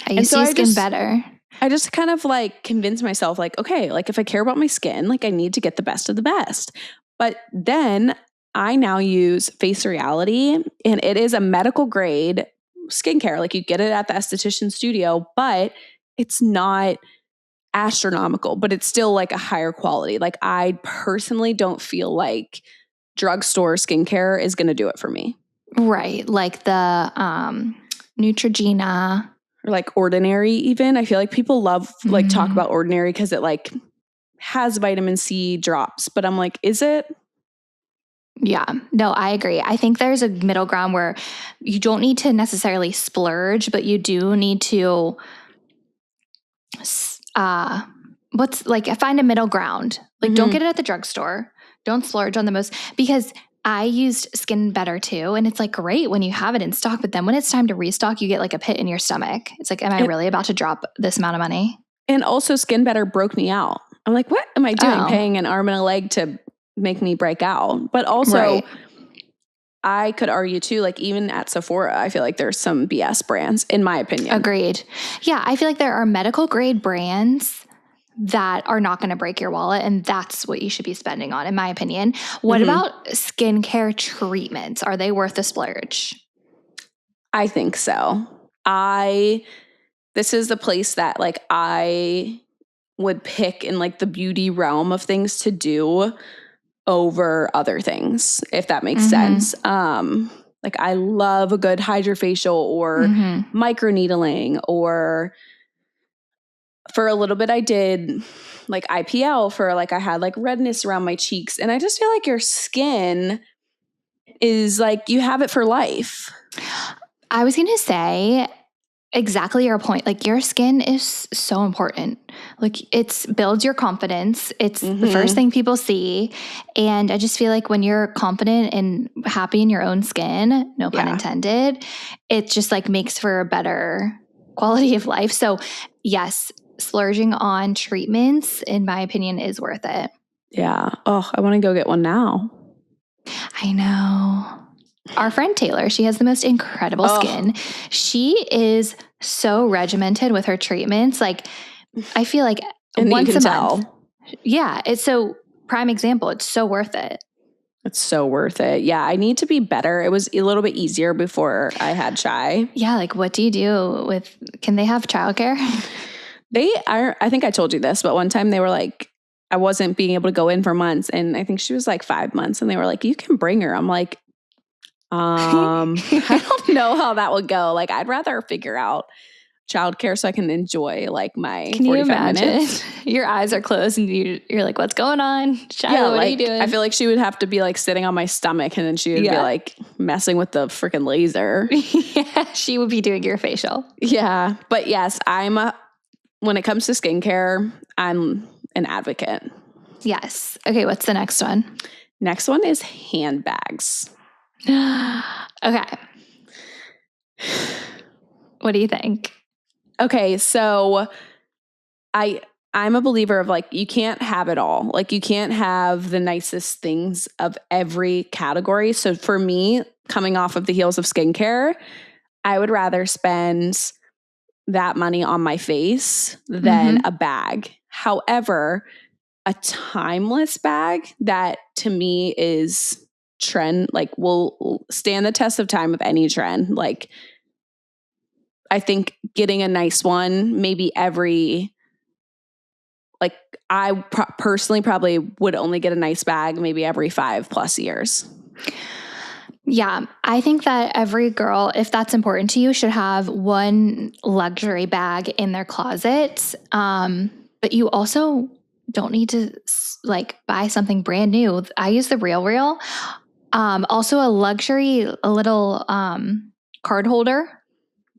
I used to use Skin Better. I just kind of like convinced myself like, okay, like if I care about my skin, like I need to get the best of the best. But then I now use Face Reality, and it is a medical grade skincare. Like you get it at the esthetician studio, but it's not astronomical, but it's still like a higher quality. Like I personally don't feel like drugstore skincare is going to do it for me. Right. Like the Neutrogena. Or like Ordinary even. I feel like people love like talk about Ordinary because it like has vitamin C drops, but I'm like, is it? Yeah, no, I agree. I think there's a middle ground where you don't need to necessarily splurge, but you do need to find a middle ground. Like don't get it at the drugstore. Don't splurge on the most, because I used Skin Better too. And it's like great when you have it in stock, but then when it's time to restock, you get like a pit in your stomach. It's like, am I really about to drop this amount of money? And also Skin Better broke me out. I'm like, what am I doing? Paying an arm and a leg to make me break out. But also I could argue too, like even at Sephora, I feel like there's some BS brands in my opinion. Agreed. Yeah. I feel like there are medical grade brands that are not going to break your wallet, and that's what you should be spending on, in my opinion. What about skincare treatments? Are they worth the splurge? I think so. This is the place that like I would pick in like the beauty realm of things to do over other things, if that makes sense. Like I love a good hydrofacial or microneedling, or for a little bit I did like IPL for like I had like redness around my cheeks, and I just feel like your skin is like you have it for life. I was going to say exactly your point. Like your skin is so important. Like it builds your confidence. It's the first thing people see. And I just feel like when you're confident and happy in your own skin, no pun intended, it just like makes for a better quality of life. So yes, splurging on treatments, in my opinion, is worth it. Yeah. Oh, I want to go get one now. I know. Our friend Taylor, she has the most incredible skin. She is so regimented with her treatments. Like, I feel like once a month. Yeah. It's so prime example. It's so worth it. It's so worth it. Yeah. I need to be better. It was a little bit easier before I had Shy. Yeah. Like what do you do with, can they have childcare? I think I told you this, but one time they were like, I wasn't being able to go in for months. And I think she was like 5 months, and they were like, you can bring her. I'm like, I don't know how that would go. Like, I'd rather figure out childcare so I can enjoy like my 45 minutes. Your eyes are closed and you're like, what's going on? Shiloh, what are you doing? I feel like she would have to be like sitting on my stomach, and then she would be like messing with the freaking laser. Yeah, she would be doing your facial. Yeah. But yes, when it comes to skincare, I'm an advocate. Yes. Okay. What's the next one? Next one is handbags. Okay. What do you think? Okay, so I'm a believer of like you can't have it all. Like you can't have the nicest things of every category. So for me, coming off of the heels of skincare, I would rather spend that money on my face than a bag. However, a timeless bag that to me is trend, like will stand the test of time of any trend. Like I think getting a nice one, maybe every, like I personally probably would only get a nice bag maybe every 5+ years. Yeah, I think that every girl, if that's important to you, should have one luxury bag in their closet. But you also don't need to like buy something brand new. I use the Real. Also a little card holder.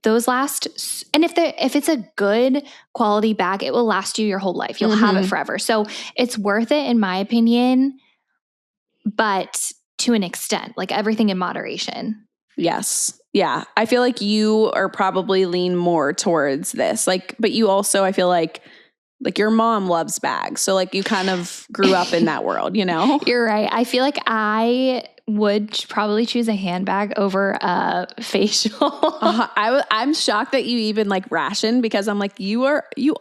Those last, and if it's a good quality bag, it will last you your whole life. You'll have it forever. So it's worth it in my opinion, but to an extent, like everything in moderation. Yes. Yeah. I feel like you are probably lean more towards this. Like, but you also, I feel like your mom loves bags. So like you kind of grew up in that world, you know? You're right. I feel like I would probably choose a handbag over a facial. I'm shocked that you even like ration, because I'm like, you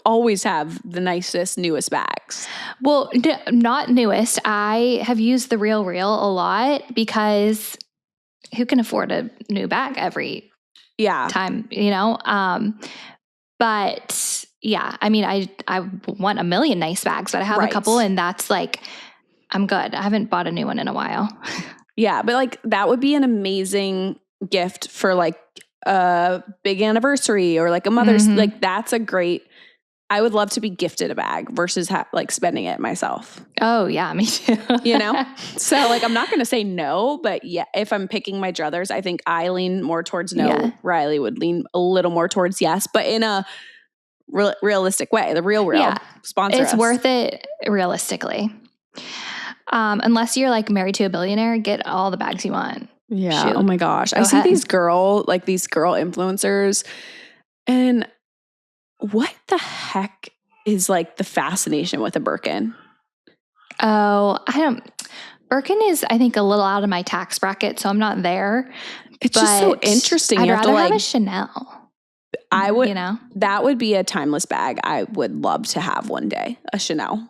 always have the nicest, newest bags. Well, not newest. I have used the Real a lot because who can afford a new bag every time, but yeah, I mean, I want a million nice bags, but I have a couple, and that's like, I'm good. I haven't bought a new one in a while. Yeah, but like that would be an amazing gift for like a big anniversary or like a mother's, like that's a great, I would love to be gifted a bag versus like spending it myself. Oh yeah, me too. So like, I'm not going to say no, but yeah, if I'm picking my druthers, I think I lean more towards no. Yeah. Riley would lean a little more towards yes, but in a realistic way, the real sponsor it's us. worth it realistically. Unless you're like married to a billionaire, get all the bags you want. Yeah. Shoot. Oh my gosh. I see these girl influencers, and what the heck is like the fascination with a Birkin? Oh, Birkin is, I think, a little out of my tax bracket, so I'm not there. It's just so interesting. I'd rather have a Chanel. I would, that would be a timeless bag I would love to have one day, a Chanel.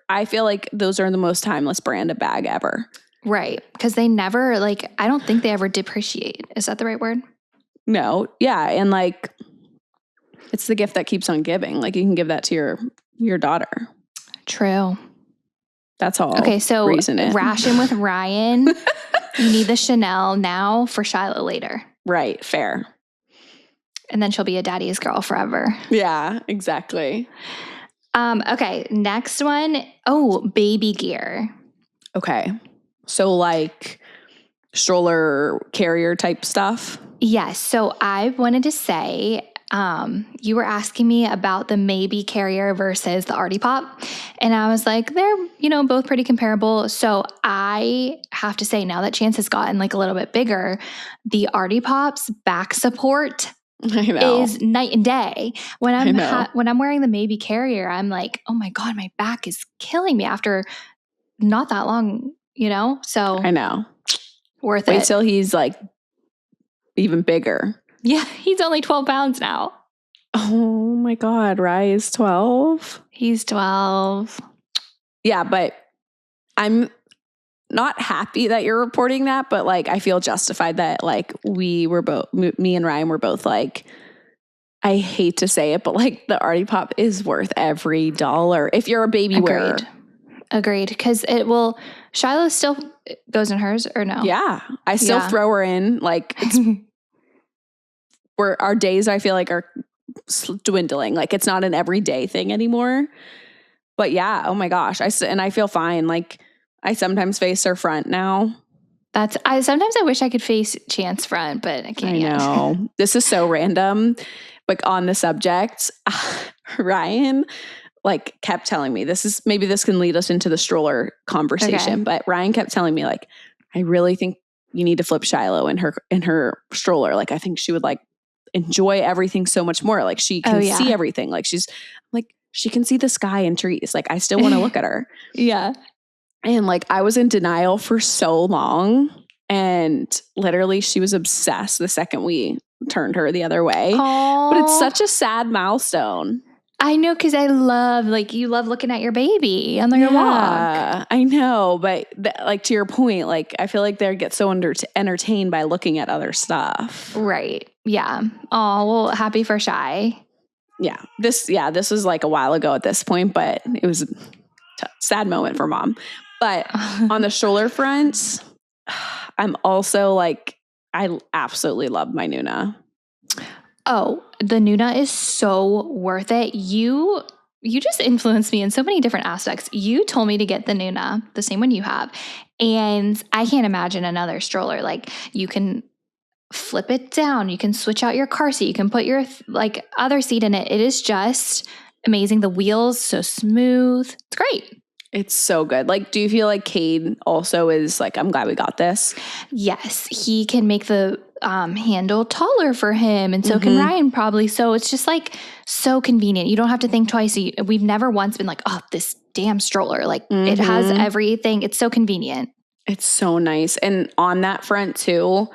I feel like those are the most timeless brand of bag ever. Right. Because they never, like, I don't think they ever depreciate. Is that the right word? No. Yeah. And like, it's the gift that keeps on giving. Like you can give that to your daughter. True. That's all. Okay. So ration with Ryan. You need the Chanel now for Shiloh later. Right. Fair. And then she'll be a daddy's girl forever. Yeah, exactly. Okay. Next one. Oh, baby gear. Okay. So like stroller carrier type stuff. Yes. So I wanted to say, you were asking me about the Maybe carrier versus the Artie Pop. And I was like, they're, both pretty comparable. So I have to say, now that Chance has gotten like a little bit bigger, the Artie Pop's back support is night and day. When I'm wearing the Maybe carrier, I'm like, oh my God, my back is killing me after not that long, So I know. Worth it. Wait till he's like even bigger. Yeah, he's only 12 pounds now. Oh my God, Rye is 12? He's 12. Yeah, but I'm not happy that you're reporting that, but like I feel justified that like me and Ryan were both like, I hate to say it, but like the Artie Pop is worth every dollar if you're a baby wearer. Agreed. Because Shiloh still goes in hers or no? Yeah. I still throw her in. Like it's where our days I feel like are dwindling. Like it's not an everyday thing anymore. But yeah, oh my gosh. I feel fine. Like I sometimes face her front now. Sometimes I wish I could face Chance front, but I can't. I know. This is so random. But on the subject, Ryan like kept telling me maybe this can lead us into the stroller conversation. Okay. But Ryan kept telling me like, I really think you need to flip Shiloh in her stroller. Like I think she would like enjoy everything so much more. Like she can see everything. Like she can see the sky and trees. Like I still want to look at her. Yeah. And like I was in denial for so long, and literally she was obsessed the second we turned her the other way. Aww. But it's such a sad milestone. I know, because you love looking at your baby on your walk. I know, but like to your point, like I feel like they get so entertained by looking at other stuff. Right. Yeah. Oh, well, happy for Shy. Yeah. This was like a while ago at this point, but it was a sad moment for mom. But on the stroller front, I'm also like, I absolutely love my Nuna. Oh, the Nuna is so worth it. You just influenced me in so many different aspects. You told me to get the Nuna, the same one you have. And I can't imagine another stroller. Like you can flip it down. You can switch out your car seat. You can put your like other seat in it. It is just amazing. The wheels, so smooth. It's great. It's so good. Like, do you feel like Cade also is like, I'm glad we got this? Yes. He can make the handle taller for him, and so can Ryan probably. So it's just like so convenient. You don't have to think twice. We've never once been like, oh, this damn stroller. Like it has everything. It's so convenient. It's so nice. And on that front too,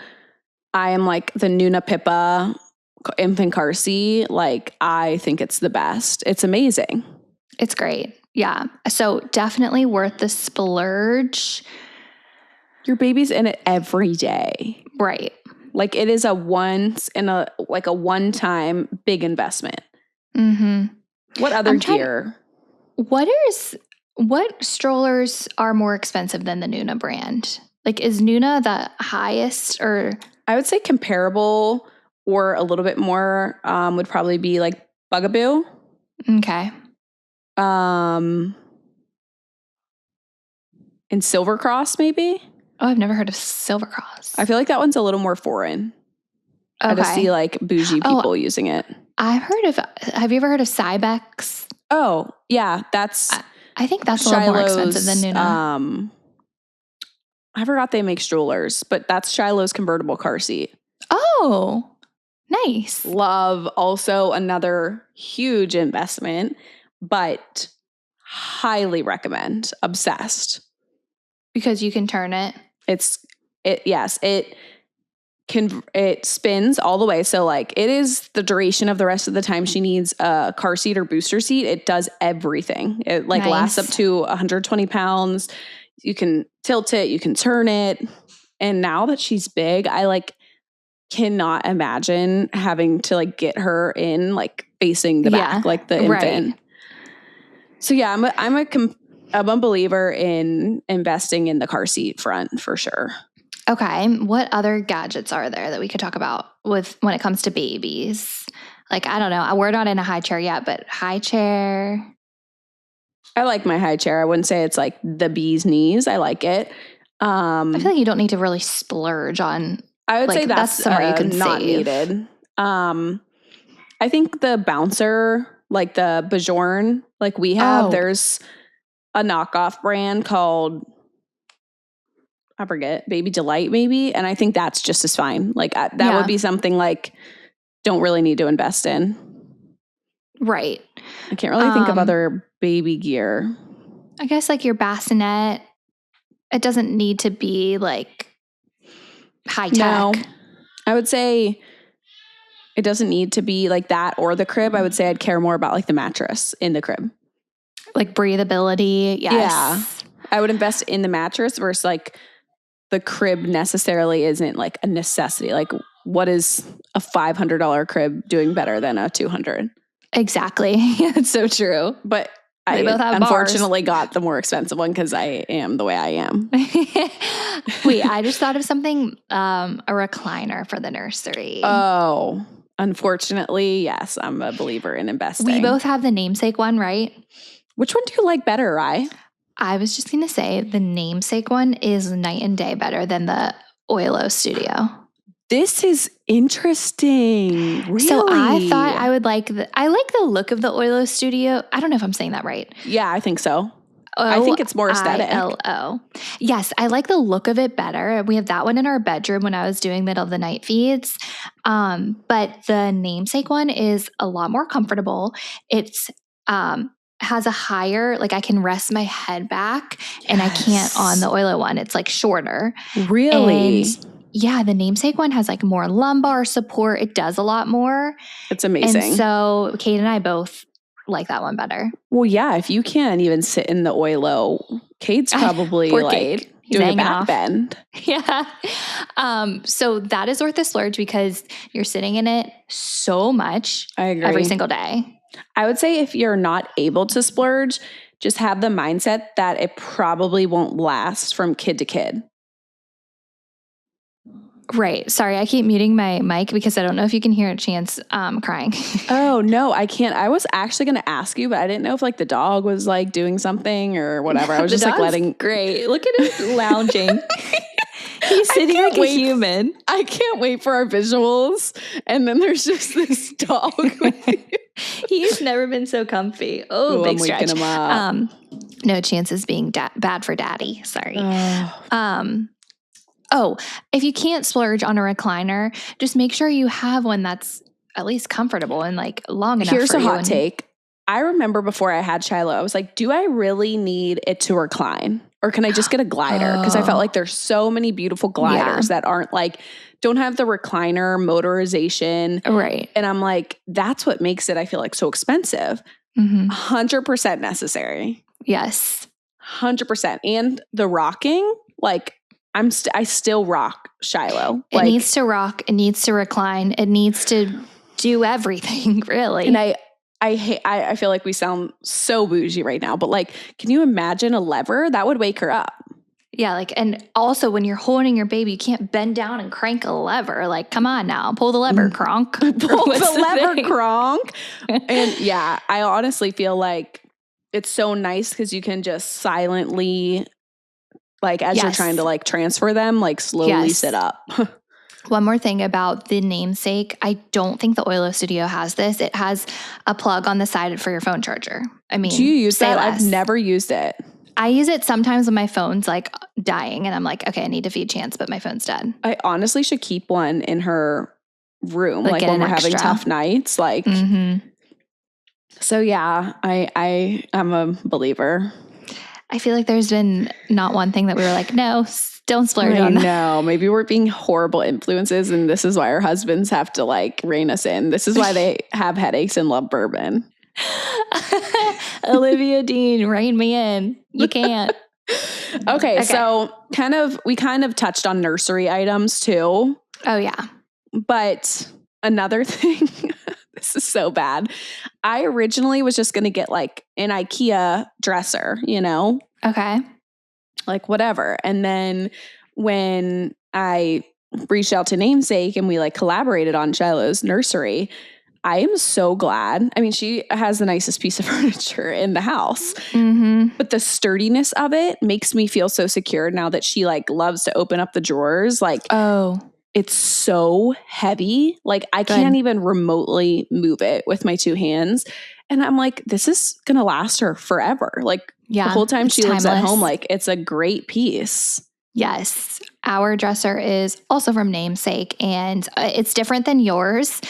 I am like the Nuna Pippa infant car seat. Like I think it's the best. It's amazing. It's great. Yeah. So definitely worth the splurge. Your baby's in it every day. Right. Like it is a one-time big investment. Mm-hmm. What other gear? What strollers are more expensive than the Nuna brand? Like, is Nuna the highest, or? I would say comparable or a little bit more would probably be like Bugaboo. Okay. And Silver Cross, maybe? Oh, I've never heard of Silver Cross. I feel like that one's a little more foreign. Okay. I just see like bougie people using it. Have you ever heard of Cybex? Oh, yeah. I think that's a little more expensive than Nuna. I forgot they make strollers, but that's Shiloh's convertible car seat. Oh, nice. Love, also another huge investment, but highly recommend. Obsessed. Because you can turn it. It spins all the way. So like it is the duration of the rest of the time she needs a car seat or booster seat. It does everything. It like lasts up to 120 pounds. You can tilt it, you can turn it. And now that she's big, I like cannot imagine having to like get her in like facing the back like the infant. Right. So yeah, I'm a believer in investing in the car seat front for sure. Okay. What other gadgets are there that we could talk about when it comes to babies? Like, I don't know. We're not in a high chair yet, but high chair. I like my high chair. I wouldn't say it's like the bee's knees. I like it. I feel like you don't need to really splurge on. I would say that's somewhere you can not save. needed. I think the bouncer, like the Bajorn, like we have, there's a knockoff brand called, I forget, Baby Delight maybe. And I think that's just as fine. Like that would be something like don't really need to invest in. Right. I can't really think of other baby gear. I guess like your bassinet, it doesn't need to be like high tech. No, I would say it doesn't need to be like that or the crib. I would say I'd care more about like the mattress in the crib. Like breathability. Yes. Yeah. I would invest in the mattress versus like the crib necessarily isn't like a necessity. Like what is a $500 crib doing better than a $200? Exactly. It's so true. But they both have unfortunately got the more expensive one because I am the way I am. Wait, I just thought of something, a recliner for the nursery. Oh, unfortunately, yes. I'm a believer in investing. We both have the namesake one, right? Which one do you like better, Rye? I was just going to say the namesake one is night and day better than the Oilo Studio. This is interesting. Really? So I thought I would like I like the look of the Oilo Studio. I don't know if I'm saying that right. Yeah, I think so. I think it's more aesthetic. OILO. Yes, I like the look of it better. We have that one in our bedroom when I was doing middle of the night feeds. But the namesake one is a lot more comfortable. It's has a higher, like I can rest my head back and I can't on the Oilo one. It's like shorter. Really? And yeah, the namesake one has like more lumbar support. It does a lot more. It's amazing. And so Kate and I both like that one better. Well, yeah, if you can't even sit in the Oilo, Kate's probably like doing a back bend. Yeah. So that is worth the splurge because you're sitting in it so much. I agree. Every single day. I would say if you're not able to splurge, just have the mindset that it probably won't last from kid to kid. Right. Sorry, I keep muting my mic because I don't know if you can hear Chance crying. Oh, no, I can't. I was actually going to ask you, but I didn't know if like the dog was like doing something or whatever. I was just like letting. Great. Look at him lounging. He's sitting like a human. I can't wait for our visuals. And then there's just this dog. He's never been so comfy. Oh, big stretch. Waking him up. No, Chance is being bad for daddy. Sorry. Oh, if you can't splurge on a recliner, just make sure you have one that's at least comfortable and like long enough. Here's for a you. hot take. I remember before I had Shiloh, I was like, do I really need it to recline? Or can I just get a glider? Because I felt like there's so many beautiful gliders that aren't like, don't have the recliner motorization. Right. And I'm like, that's what makes it, I feel like, so expensive. 100% necessary. Yes. 100%. And the rocking, like, I still rock Shiloh. It needs to rock. It needs to recline. It needs to do everything, really. And I feel like we sound so bougie right now, but like, can you imagine a lever? That would wake her up. Yeah, like, and also when you're holding your baby, you can't bend down and crank a lever. Like, come on now, pull the lever, Kronk. Pull the lever, Kronk. And yeah, I honestly feel like it's so nice because you can just silently, like, as you're trying to like transfer them, like slowly sit up. One more thing about the namesake. I don't think the Oilo Studio has this. It has a plug on the side for your phone charger. I mean, do you use that? Less. I've never used it. I use it sometimes when my phone's like dying and I'm like, okay, I need to feed Chance, but my phone's dead. I honestly should keep one in her room, like when we're having tough nights. Like, so yeah, I am a believer. I feel like there's been not one thing that we were like, no, don't splurge on that. No, maybe we're being horrible influences, and this is why our husbands have to like rein us in. This is why they have headaches and love bourbon. Olivia Dean, rein me in. You can't. Okay, so we kind of touched on nursery items too. Oh yeah. But another thing, this is so bad. I originally was just going to get like an IKEA dresser, you know? Okay. Like whatever. And then when I reached out to Namesake and we like collaborated on Shiloh's nursery, I am so glad. I mean, she has the nicest piece of furniture in the house, but the sturdiness of it makes me feel so secure now that she like loves to open up the drawers. Like, it's so heavy. Like I can't even remotely move it with my two hands. And I'm like, this is going to last her forever. Like the whole time she lives at home, like it's a great piece. Yes. Our dresser is also from Namesake and it's different than yours.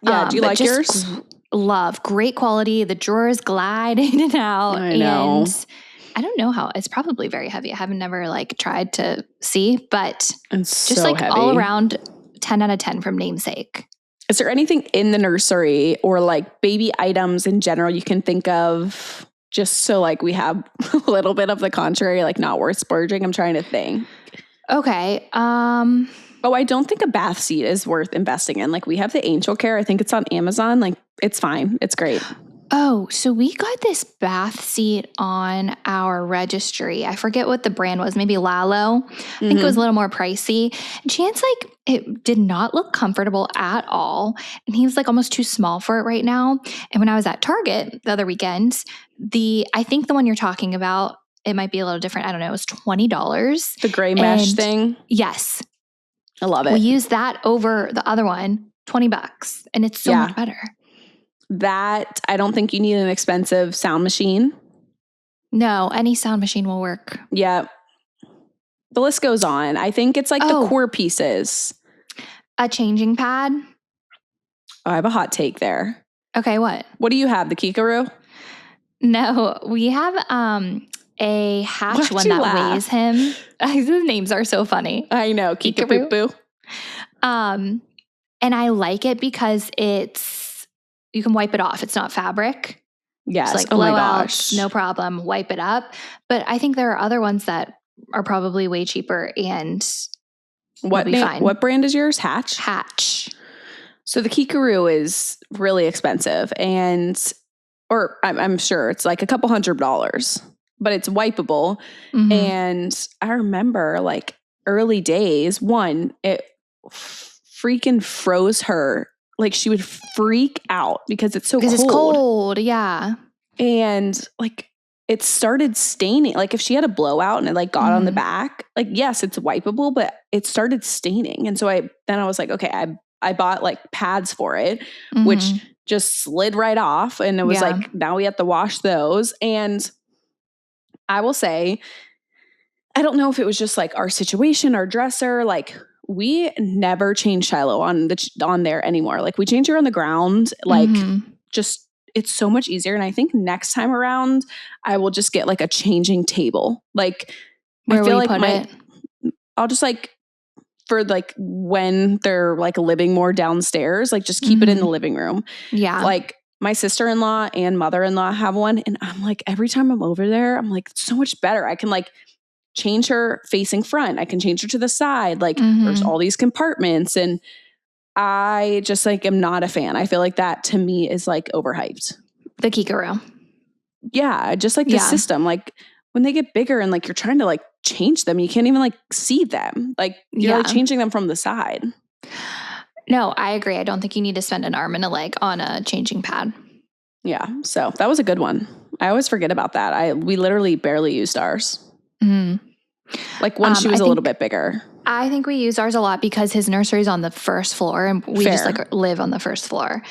Yeah. Do you like yours? Love. Great quality. The drawers glide in and out. I know. And I don't know how. It's probably very heavy. I haven't never like tried to see, but it's just so like heavy. all around 10 out of 10 from Namesake. Is there anything in the nursery or like baby items in general you can think of just so like we have a little bit of the contrary, like not worth splurging? I'm trying to think. Okay. Oh, I don't think a bath seat is worth investing in. Like we have the Angel Care. I think it's on Amazon. Like it's fine. It's great. Oh, so we got this bath seat on our registry. I forget what the brand was. Maybe Lalo. I think it was a little more pricey. And Chance, like, it did not look comfortable at all. And he was like almost too small for it right now. And when I was at Target the other weekend, I think the one you're talking about, it might be a little different. I don't know. It was $20. The gray mesh thing? Yes. I love it. We used that over the other one, $20. And it's so much better. That, I don't think you need an expensive sound machine. No, any sound machine will work. Yeah. The list goes on. I think it's like the core pieces. A changing pad. Oh, I have a hot take there. Okay, what? What do you have? The Kikaroo? No, we have a hatch one that weighs him. His names are so funny. I know. Kikaroo. And I like it because you can wipe it off. It's not fabric. Yes. It's like blow out, no problem. Wipe it up. But I think there are other ones that are probably way cheaper and will be fine. What brand is yours? Hatch? Hatch. So the Kikaroo is really expensive or I'm sure it's like a couple $100, but it's wipeable. And I remember like early days, it freaking froze her. Like she would freak out because it's so cold. Because it's cold, yeah. And like it started staining. Like if she had a blowout and it like got on the back, like yes, it's wipeable, but it started staining. And so I was like, okay, I bought like pads for it, which just slid right off. And it was like, now we have to wash those. And I will say, I don't know if it was just like our situation, our dresser, like we never change Shiloh on there anymore. Like we change her on the ground, like just, it's so much easier. And I think next time around I will just get like a changing table. Like where I feel like I'll just like for like when they're like living more downstairs, like just keep it in the living room. Yeah. Like my sister-in-law and mother-in-law have one. And I'm like, every time I'm over there, I'm like, it's so much better. I can like change her facing front. I can change her to the side. Like there's all these compartments, and I just like am not a fan. I feel like that to me is like overhyped. The Kikuru. Yeah, just like the system. Like when they get bigger and like you're trying to like change them, you can't even like see them. Like you're like changing them from the side. No, I agree. I don't think you need to spend an arm and a leg on a changing pad. Yeah, so that was a good one. I always forget about that. We literally barely used ours. Like when she was a little bit bigger. I think we use ours a lot because his nursery is on the first floor and we just like live on the first floor.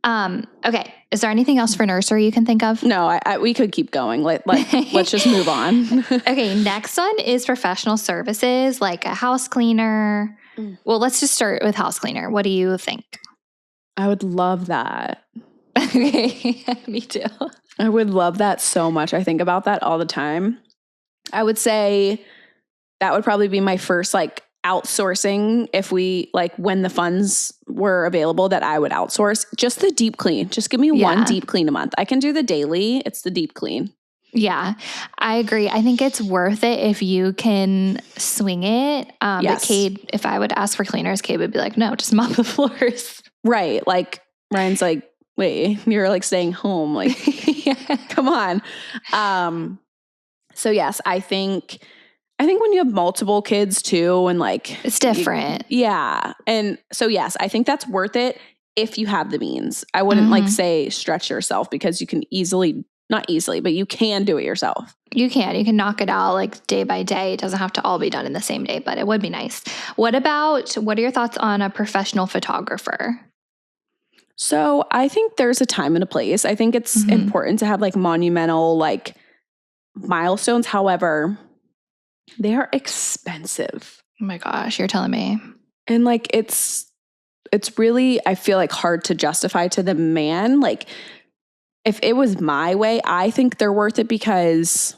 Okay. Is there anything else for nursery you can think of? No, we could keep going. Let's just move on. Okay. Next one is professional services like a house cleaner. Well, let's just start with house cleaner. What do you think? I would love that. Okay. Me too. I would love that so much. I think about that all the time. I would say that would probably be my first like outsourcing if we like when the funds were available that I would outsource. Just the deep clean. Just give me one deep clean a month. I can do the daily. It's the deep clean. Yeah, I agree. I think it's worth it if you can swing it. But Cade, if I would ask for cleaners, Cade would be like, no, just mop the floors. Right. Like Ryan's like, wait, you're like staying home. Like, come on. So yes, I think when you have multiple kids too, and like it's different. And so yes, I think that's worth it if you have the means. I wouldn't like say stretch yourself because you can not easily, but you can do it yourself. You can knock it out like day by day. It doesn't have to all be done in the same day, but it would be nice. What are your thoughts on a professional photographer? So I think there's a time and a place. I think it's important to have like monumental like milestones. However, they are expensive. Oh my gosh, you're telling me. And like it's really, I feel like hard to justify to the man. Like if it was my way, I think they're worth it because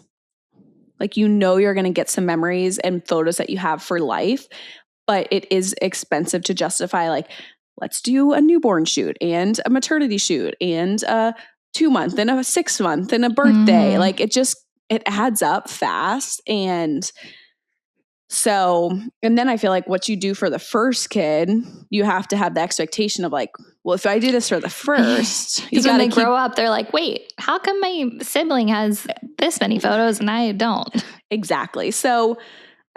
like you're going to get some memories and photos that you have for life, but it is expensive to justify like let's do a newborn shoot and a maternity shoot and a 2-month and a 6-month and a birthday. Like it adds up fast. And so, and then I feel like what you do for the first kid, you have to have the expectation of like, well, if I do this for the first, because when they grow up, they're like, wait, how come my sibling has this many photos and I don't? Exactly. So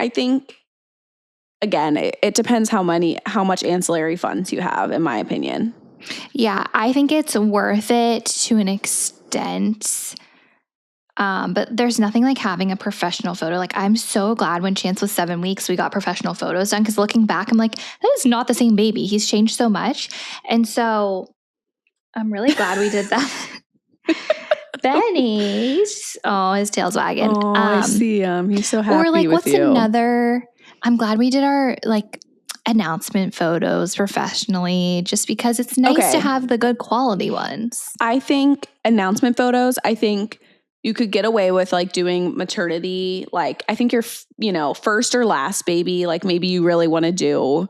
I think, again, it depends how much ancillary funds you have, in my opinion. Yeah, I think it's worth it to an extent. But there's nothing like having a professional photo. Like I'm so glad when Chance was 7 weeks, we got professional photos done. Cause looking back, I'm like, that is not the same baby. He's changed so much. And so I'm really glad we did that. Benny, his tail's wagging. Oh, I see him. He's so happy or like, with what's you. another, I'm glad we did our like announcement photos professionally just because it's nice to have the good quality ones. I think announcement photos, you could get away with like doing maternity. Like I think your, first or last baby, like maybe you really want to do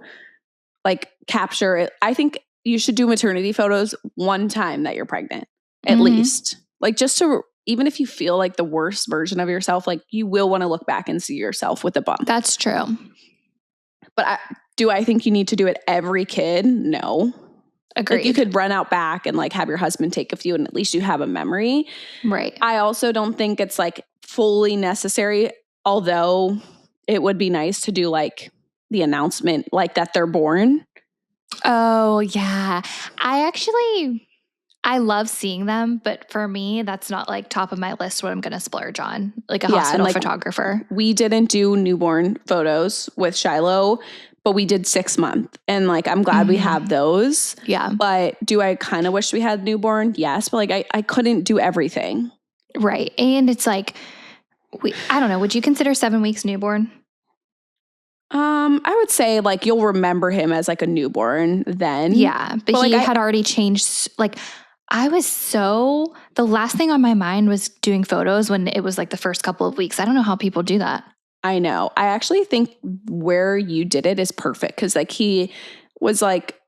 like capture it. I think you should do maternity photos one time that you're pregnant, at least. Like just to, even if you feel like the worst version of yourself, like you will want to look back and see yourself with a bump. That's true. But do I think you need to do it every kid? No. Agreed. Like you could run out back and like have your husband take a few and at least you have a memory. Right. I also don't think it's like fully necessary, although it would be nice to do like the announcement like that they're born. Oh, yeah. I love seeing them, but for me, that's not like top of my list what I'm going to splurge on, like a hospital photographer. We didn't do newborn photos with Shiloh, but we did 6-month. And like, I'm glad we have those. Yeah. But do I kind of wish we had newborn? Yes. But like, I couldn't do everything. Right. And it's like, I don't know. Would you consider 7 weeks newborn? I would say like, you'll remember him as like a newborn then. Yeah. But he had already changed. Like the last thing on my mind was doing photos when it was like the first couple of weeks. I don't know how people do that. I know. I actually think where you did it is perfect because like he was like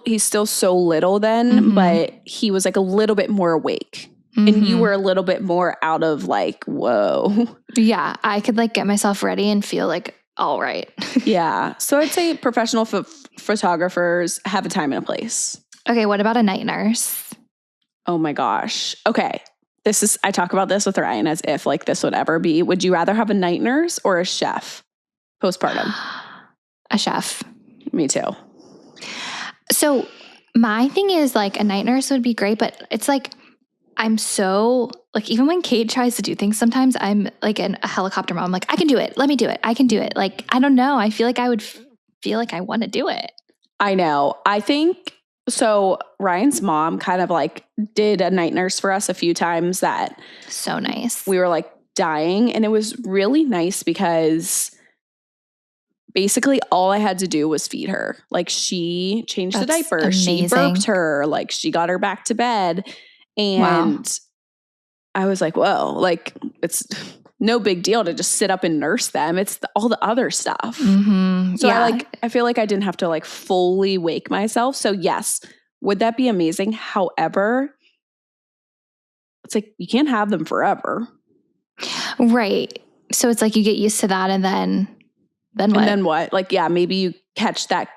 he's still so little then, but he was like a little bit more awake. And you were a little bit more out of like, whoa. Yeah, I could like get myself ready and feel like all right. Yeah. So I'd say professional photographers have a time and a place. Okay, what about a night nurse? Oh my gosh. Okay. I talk about this with Ryan as if like this would ever be. Would you rather have a night nurse or a chef postpartum? A chef. Me too. So my thing is like a night nurse would be great, but it's like I'm so like even when Kate tries to do things, sometimes I'm like a helicopter mom. Like I can do it. Let me do it. I can do it. Like I don't know. I feel like I would feel like I want to do it. I know. I think so. Ryan's mom kind of like did a night nurse for us a few times that so nice. We were like dying, and it was really nice because basically all I had to do was feed her. Like she changed the diaper, amazing. She burped her, like she got her back to bed. And I was like, whoa, like it's no big deal to just sit up and nurse them. It's all the other stuff. So I feel like I didn't have to like fully wake myself. So yes, would that be amazing? However, it's like you can't have them forever. Right. So it's like you get used to that and then what? And then what? Like, yeah, maybe you catch that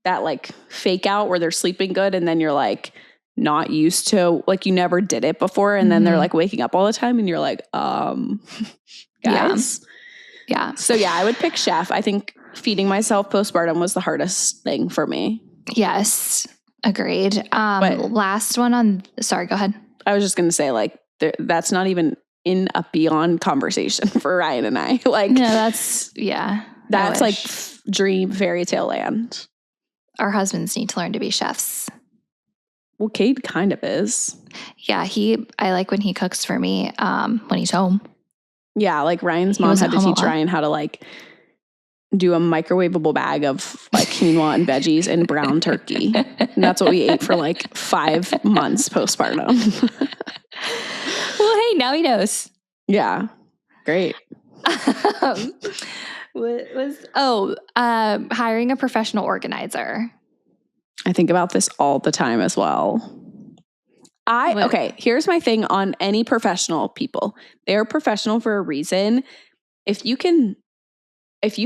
like fake out where they're sleeping good and then you're like not used to, like you never did it before. And then they're like waking up all the time and you're like, guys. Yeah. So yeah, I would pick chef. I think feeding myself postpartum was the hardest thing for me. Yes. Agreed. Last one sorry, go ahead. I was just going to say like, that's not even in a beyond conversation for Ryan and I. Like, no, that's like dream fairy tale land. Our husbands need to learn to be chefs. Well, Cade kind of is. Yeah, I like when he cooks for me when he's home. Yeah, like Ryan's mom had to teach Ryan how to like do a microwavable bag of like quinoa and veggies and brown turkey. And that's what we ate for like 5 months postpartum. Well, hey, now he knows. Yeah, great. Hiring a professional organizer. I think about this all the time as well. Okay, here's my thing on any professional people. They're professional for a reason. If you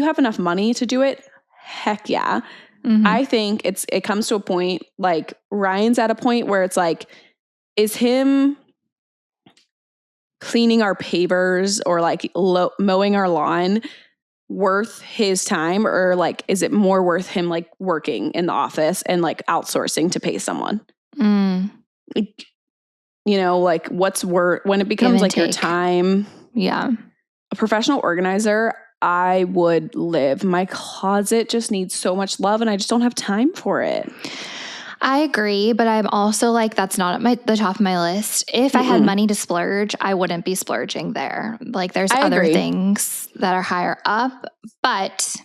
have enough money to do it, heck yeah. I think it comes to a point, like Ryan's at a point where it's like, is him cleaning our pavers or like mowing our lawn worth his time, or like is it more worth him like working in the office and like outsourcing to pay someone? Like, you know, like what's worth when it becomes like your time? Yeah. A professional organizer, I would live. My closet just needs so much love and I just don't have time for it. I agree, but I'm also like, that's not at the top of my list. If I had money to splurge, I wouldn't be splurging there. Like there's other things that are higher up, but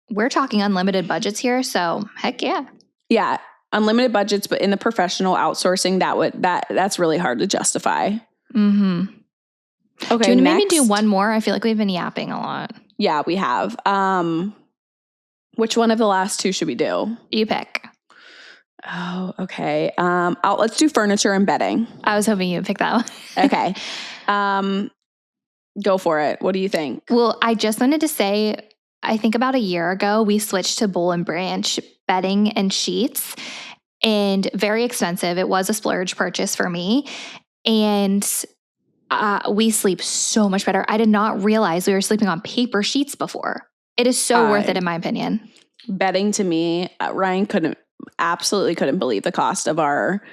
we're talking unlimited budgets here. So heck yeah. Yeah. Unlimited budgets, but in the professional outsourcing, that's really hard to justify. Okay. Do you want to maybe do one more? I feel like we've been yapping a lot. Yeah, we have. Which one of the last two should we do? You pick. Oh, okay. Let's do furniture and bedding. I was hoping you'd pick that one. Okay. Go for it. What do you think? Well, I just wanted to say, I think about a year ago, we switched to Boll and Branch bedding and sheets, and very expensive. It was a splurge purchase for me. And we sleep so much better. I did not realize we were sleeping on paper sheets before. It is so worth it, in my opinion. Bedding to me, Ryan absolutely couldn't believe the cost of our,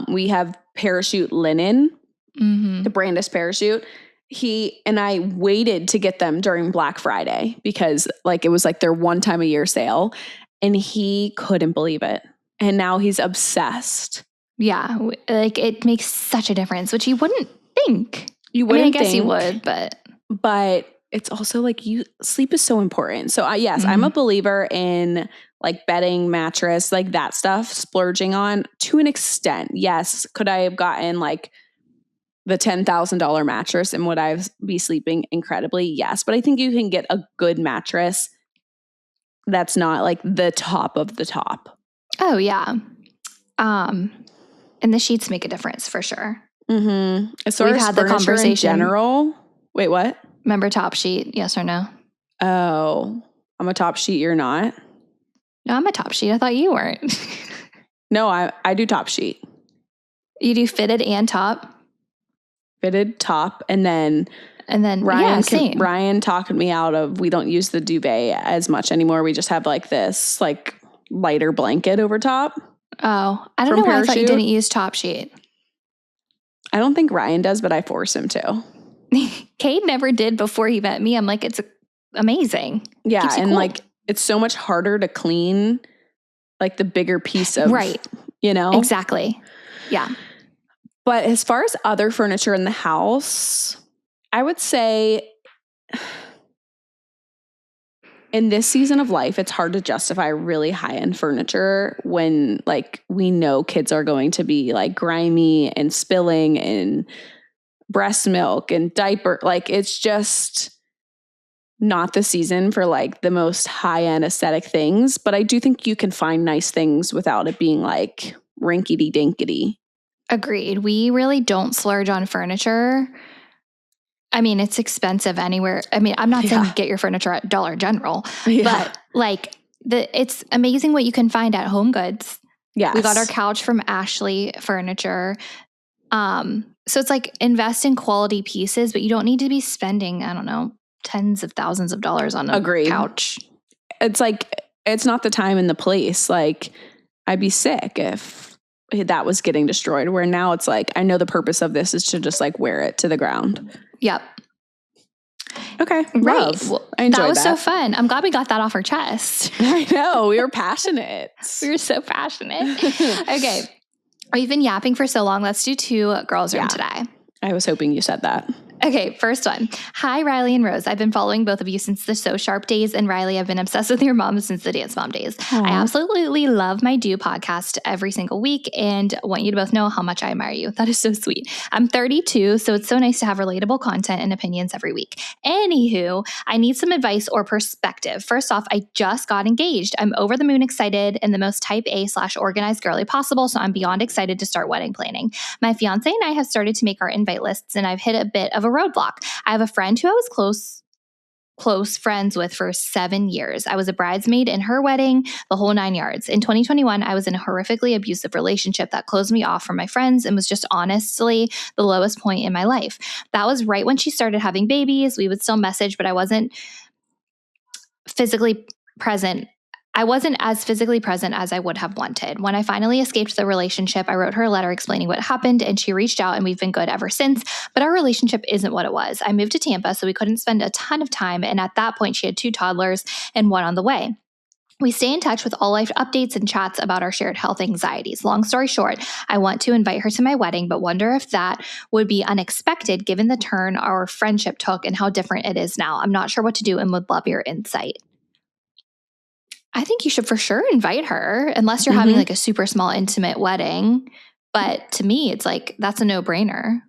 we have parachute linen, the Brandis parachute. He and I waited to get them during Black Friday because like it was like their one time a year sale, and he couldn't believe it. And now he's obsessed. Yeah. Like it makes such a difference, which you wouldn't think. I guess you would, but it's also like sleep is so important. So yes, I'm a believer in like bedding, mattress, like that stuff, splurging on to an extent. Yes. Could I have gotten like the $10,000 mattress and would I be sleeping incredibly? Yes. But I think you can get a good mattress that's not like the top of the top. Oh yeah. And the sheets make a difference for sure. As far We've as had the furniture in conversation. general, wait, what? Remember Top Sheet? Yes or no? Oh, I'm a Top Sheet. You're not? No, I'm a Top Sheet. I thought you weren't. No, I do Top Sheet. You do fitted and top? Fitted top, and then same. Ryan talked me out of, we don't use the duvet as much anymore. We just have like this like lighter blanket over top. Oh, I don't know why I thought you didn't use Top Sheet. I don't think Ryan does, but I force him to. Cade never did before he met me. I'm like, it's amazing. Yeah, and cool. like it's so much harder to clean like the bigger piece of, Exactly. Yeah. But as far as other furniture in the house, I would say in this season of life, it's hard to justify really high-end furniture when like we know kids are going to be like grimy and spilling and breast milk and diaper. Like it's just not the season for like the most high-end aesthetic things. But I do think you can find nice things without it being like rinkety dinkety. Agreed. We really don't splurge on furniture. I mean, it's expensive anywhere. I mean, I'm not saying get your furniture at Dollar General, but like it's amazing what you can find at Home Goods. Yes. We got our couch from Ashley Furniture. So it's like invest in quality pieces, but you don't need to be spending, I don't know, tens of thousands of dollars on a couch. It's like, it's not the time and the place. Like I'd be sick if that was getting destroyed, where now it's like, I know the purpose of this is to just like wear it to the ground. Yep. Okay. Right. Well, I enjoyed that was so fun. I'm glad we got that off our chest. I know. We were passionate. We were so passionate. Okay. We've been yapping for so long. Let's do 2 girls' room today. I was hoping you said that. Okay, first one. Hi, Riley and Rose. I've been following both of you since the So Sharp days, and Riley, I've been obsessed with your mom since the Dance Mom days. Aww. I absolutely love my Do podcast every single week and want you to both know how much I admire you. That is so sweet. I'm 32, so it's so nice to have relatable content and opinions every week. Anywho, I need some advice or perspective. First off, I just got engaged. I'm over the moon excited and the most type A/organized girly possible, so I'm beyond excited to start wedding planning. My fiance and I have started to make our invite lists, and I've hit a bit of a roadblock. I have a friend who I was close friends with for 7 years. I was a bridesmaid in her wedding, the whole 9 yards. In 2021, I was in a horrifically abusive relationship that closed me off from my friends and was just honestly the lowest point in my life. That was right when she started having babies. We would still message, but I wasn't physically present. I wasn't as physically present as I would have wanted. When I finally escaped the relationship, I wrote her a letter explaining what happened, and she reached out, and we've been good ever since. But our relationship isn't what it was. I moved to Tampa, so we couldn't spend a ton of time, and at that point, she had 2 toddlers and 1 on the way. We stay in touch with all life updates and chats about our shared health anxieties. Long story short, I want to invite her to my wedding, but wonder if that would be unexpected given the turn our friendship took and how different it is now. I'm not sure what to do and would love your insight. I think you should for sure invite her unless you're having like a super small intimate wedding. But to me, it's like, that's a no-brainer.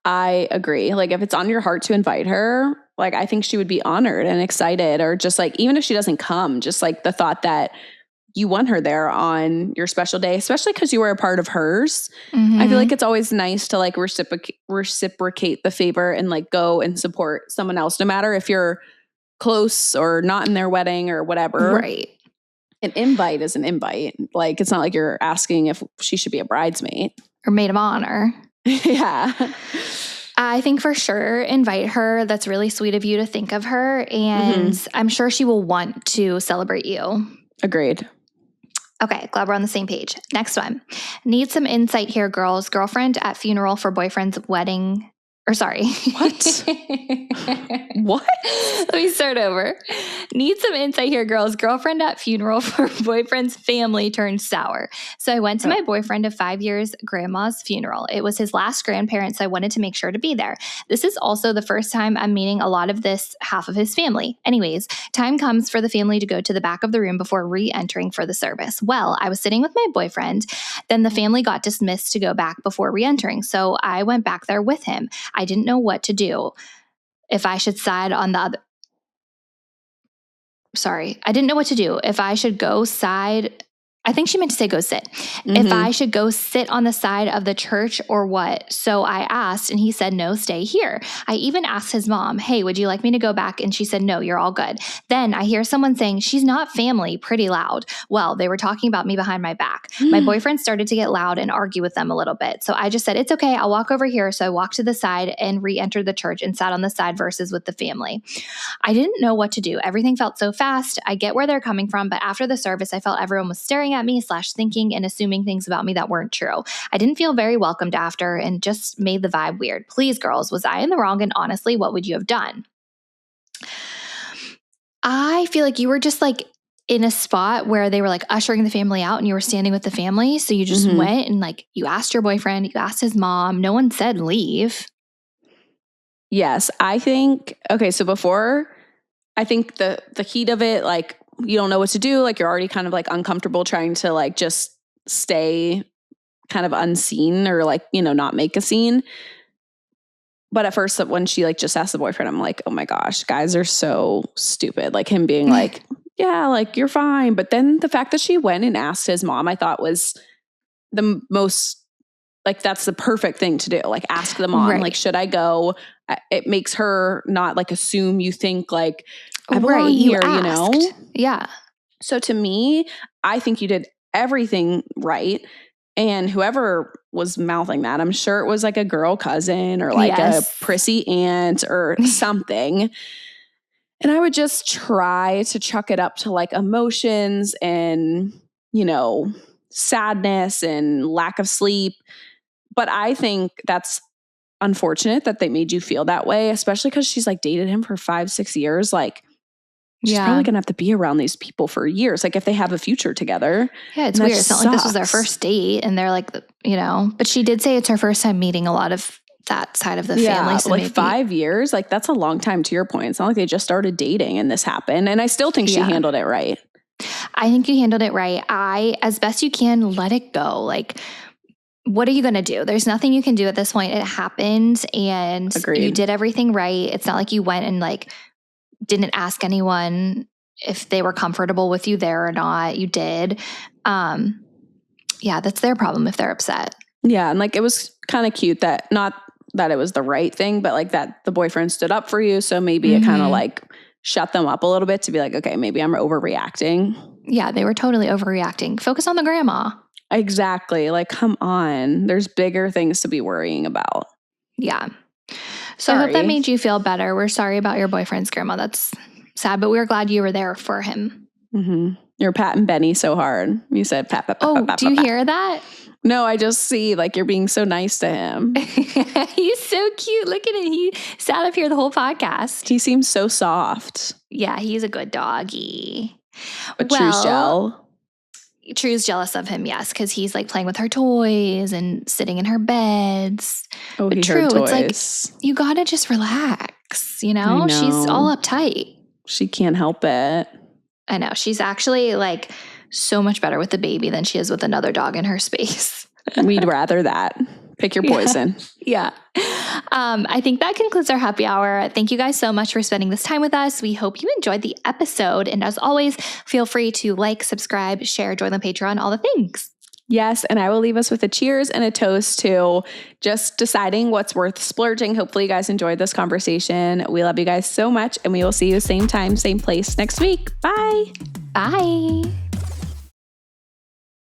I agree. Like if it's on your heart to invite her, like I think she would be honored and excited, or just like, even if she doesn't come, just like the thought that you want her there on your special day, especially because you were a part of hers. I feel like it's always nice to like reciprocate the favor and like go and support someone else, no matter if you're close or not in their wedding or whatever. Right. An invite is an invite. Like it's not like you're asking if she should be a bridesmaid or maid of honor. Yeah. I think for sure invite her. That's really sweet of you to think of her. And I'm sure she will want to celebrate you. Agreed. Okay, glad we're on the same page. Next one. Need some insight here, girls. Girlfriend at funeral for boyfriend's wedding. Or sorry. What? What? Let me start over. Need some insight here, girls. Girlfriend at funeral for boyfriend's family turned sour. So I went to my boyfriend of 5 years' grandma's funeral. It was his last grandparents, so I wanted to make sure to be there. This is also the first time I'm meeting a lot of this half of his family. Anyways, time comes for the family to go to the back of the room before re-entering for the service. Well, I was sitting with my boyfriend. Then the family got dismissed to go back before re-entering. So I went back there with him. I didn't know what to do. If I should side on the other. Sorry, I didn't know what to do. If I should go side I think she meant to say go sit. If I should go sit on the side of the church or what. So I asked and he said, no, stay here. I even asked his mom, hey, would you like me to go back? And she said, no, you're all good. Then I hear someone saying, she's not family, pretty loud. Well, they were talking about me behind my back. My boyfriend started to get loud and argue with them a little bit. So I just said, it's okay. I'll walk over here. So I walked to the side and re-entered the church and sat on the side versus with the family. I didn't know what to do. Everything felt so fast. I get where they're coming from, but after the service, I felt everyone was staring at me / thinking and assuming things about me that weren't true. I didn't feel very welcomed after and just made the vibe weird. Please, girls, was I in the wrong? And honestly, what would you have done? I feel like you were just like in a spot where they were like ushering the family out and you were standing with the family. So you just went and like you asked your boyfriend, you asked his mom. No one said leave. Yes, I think, okay, so before, I think the heat of it, like, you don't know what to do. Like, you're already kind of like uncomfortable trying to like just stay kind of unseen or like, you know, not make a scene. But at first, when she like just asked the boyfriend, I'm like, oh my gosh, guys are so stupid. Like him being like, yeah, like you're fine. But then the fact that she went and asked his mom, I thought was the most, like, that's the perfect thing to do. Like ask the mom, like, should I go? It makes her not like assume you think like, I belong here, you know? Yeah. So to me, I think you did everything right. And whoever was mouthing that, I'm sure it was like a girl cousin or like a prissy aunt or something. And I would just try to chuck it up to like emotions and, you know, sadness and lack of sleep. But I think that's unfortunate that they made you feel that way, especially because she's like dated him for 5-6 years. Like, she's probably going to have to be around these people for years. Like if they have a future together. Yeah, it's weird. It's not like this was their first date and they're like, you know, but she did say it's her first time meeting a lot of that side of the family. So like 5 years, like that's a long time to your point. It's not like they just started dating and this happened. And I still think she handled it right. I think you handled it right. As best you can, let it go. Like, what are you going to do? There's nothing you can do at this point. It happened and you did everything right. It's not like you went and like, didn't ask anyone if they were comfortable with you there or not. You did. Yeah, that's their problem if they're upset. Yeah. And like, it was kind of cute that not that it was the right thing, but like that the boyfriend stood up for you. So maybe it kind of like shut them up a little bit to be like, okay, maybe I'm overreacting. Yeah, they were totally overreacting. Focus on the grandma. Exactly. Like, come on. There's bigger things to be worrying about. Yeah. So I hope that made you feel better. We're sorry about your boyfriend's grandma. That's sad, but we were glad you were there for him. You're patting Benny so hard. You said pat, pat, pat, pat, pat. Do you hear that? No, I just see like you're being so nice to him. He's so cute. Look at it. He sat up here the whole podcast. He seems so soft. Yeah, he's a good doggy. But True's jealous of him, yes, because he's like playing with her toys and sitting in her beds. Oh, but True, toys. It's like, you gotta just relax, you know? She's all uptight. She can't help it. I know. She's actually like so much better with the baby than she is with another dog in her space. We'd rather that. Pick your poison. Yeah. I think that concludes our happy hour. Thank you guys so much for spending this time with us. We hope you enjoyed the episode. And as always, feel free to like, subscribe, share, join the Patreon, all the things. Yes. And I will leave us with a cheers and a toast to just deciding what's worth splurging. Hopefully you guys enjoyed this conversation. We love you guys so much. And we will see you same time, same place next week. Bye. Bye.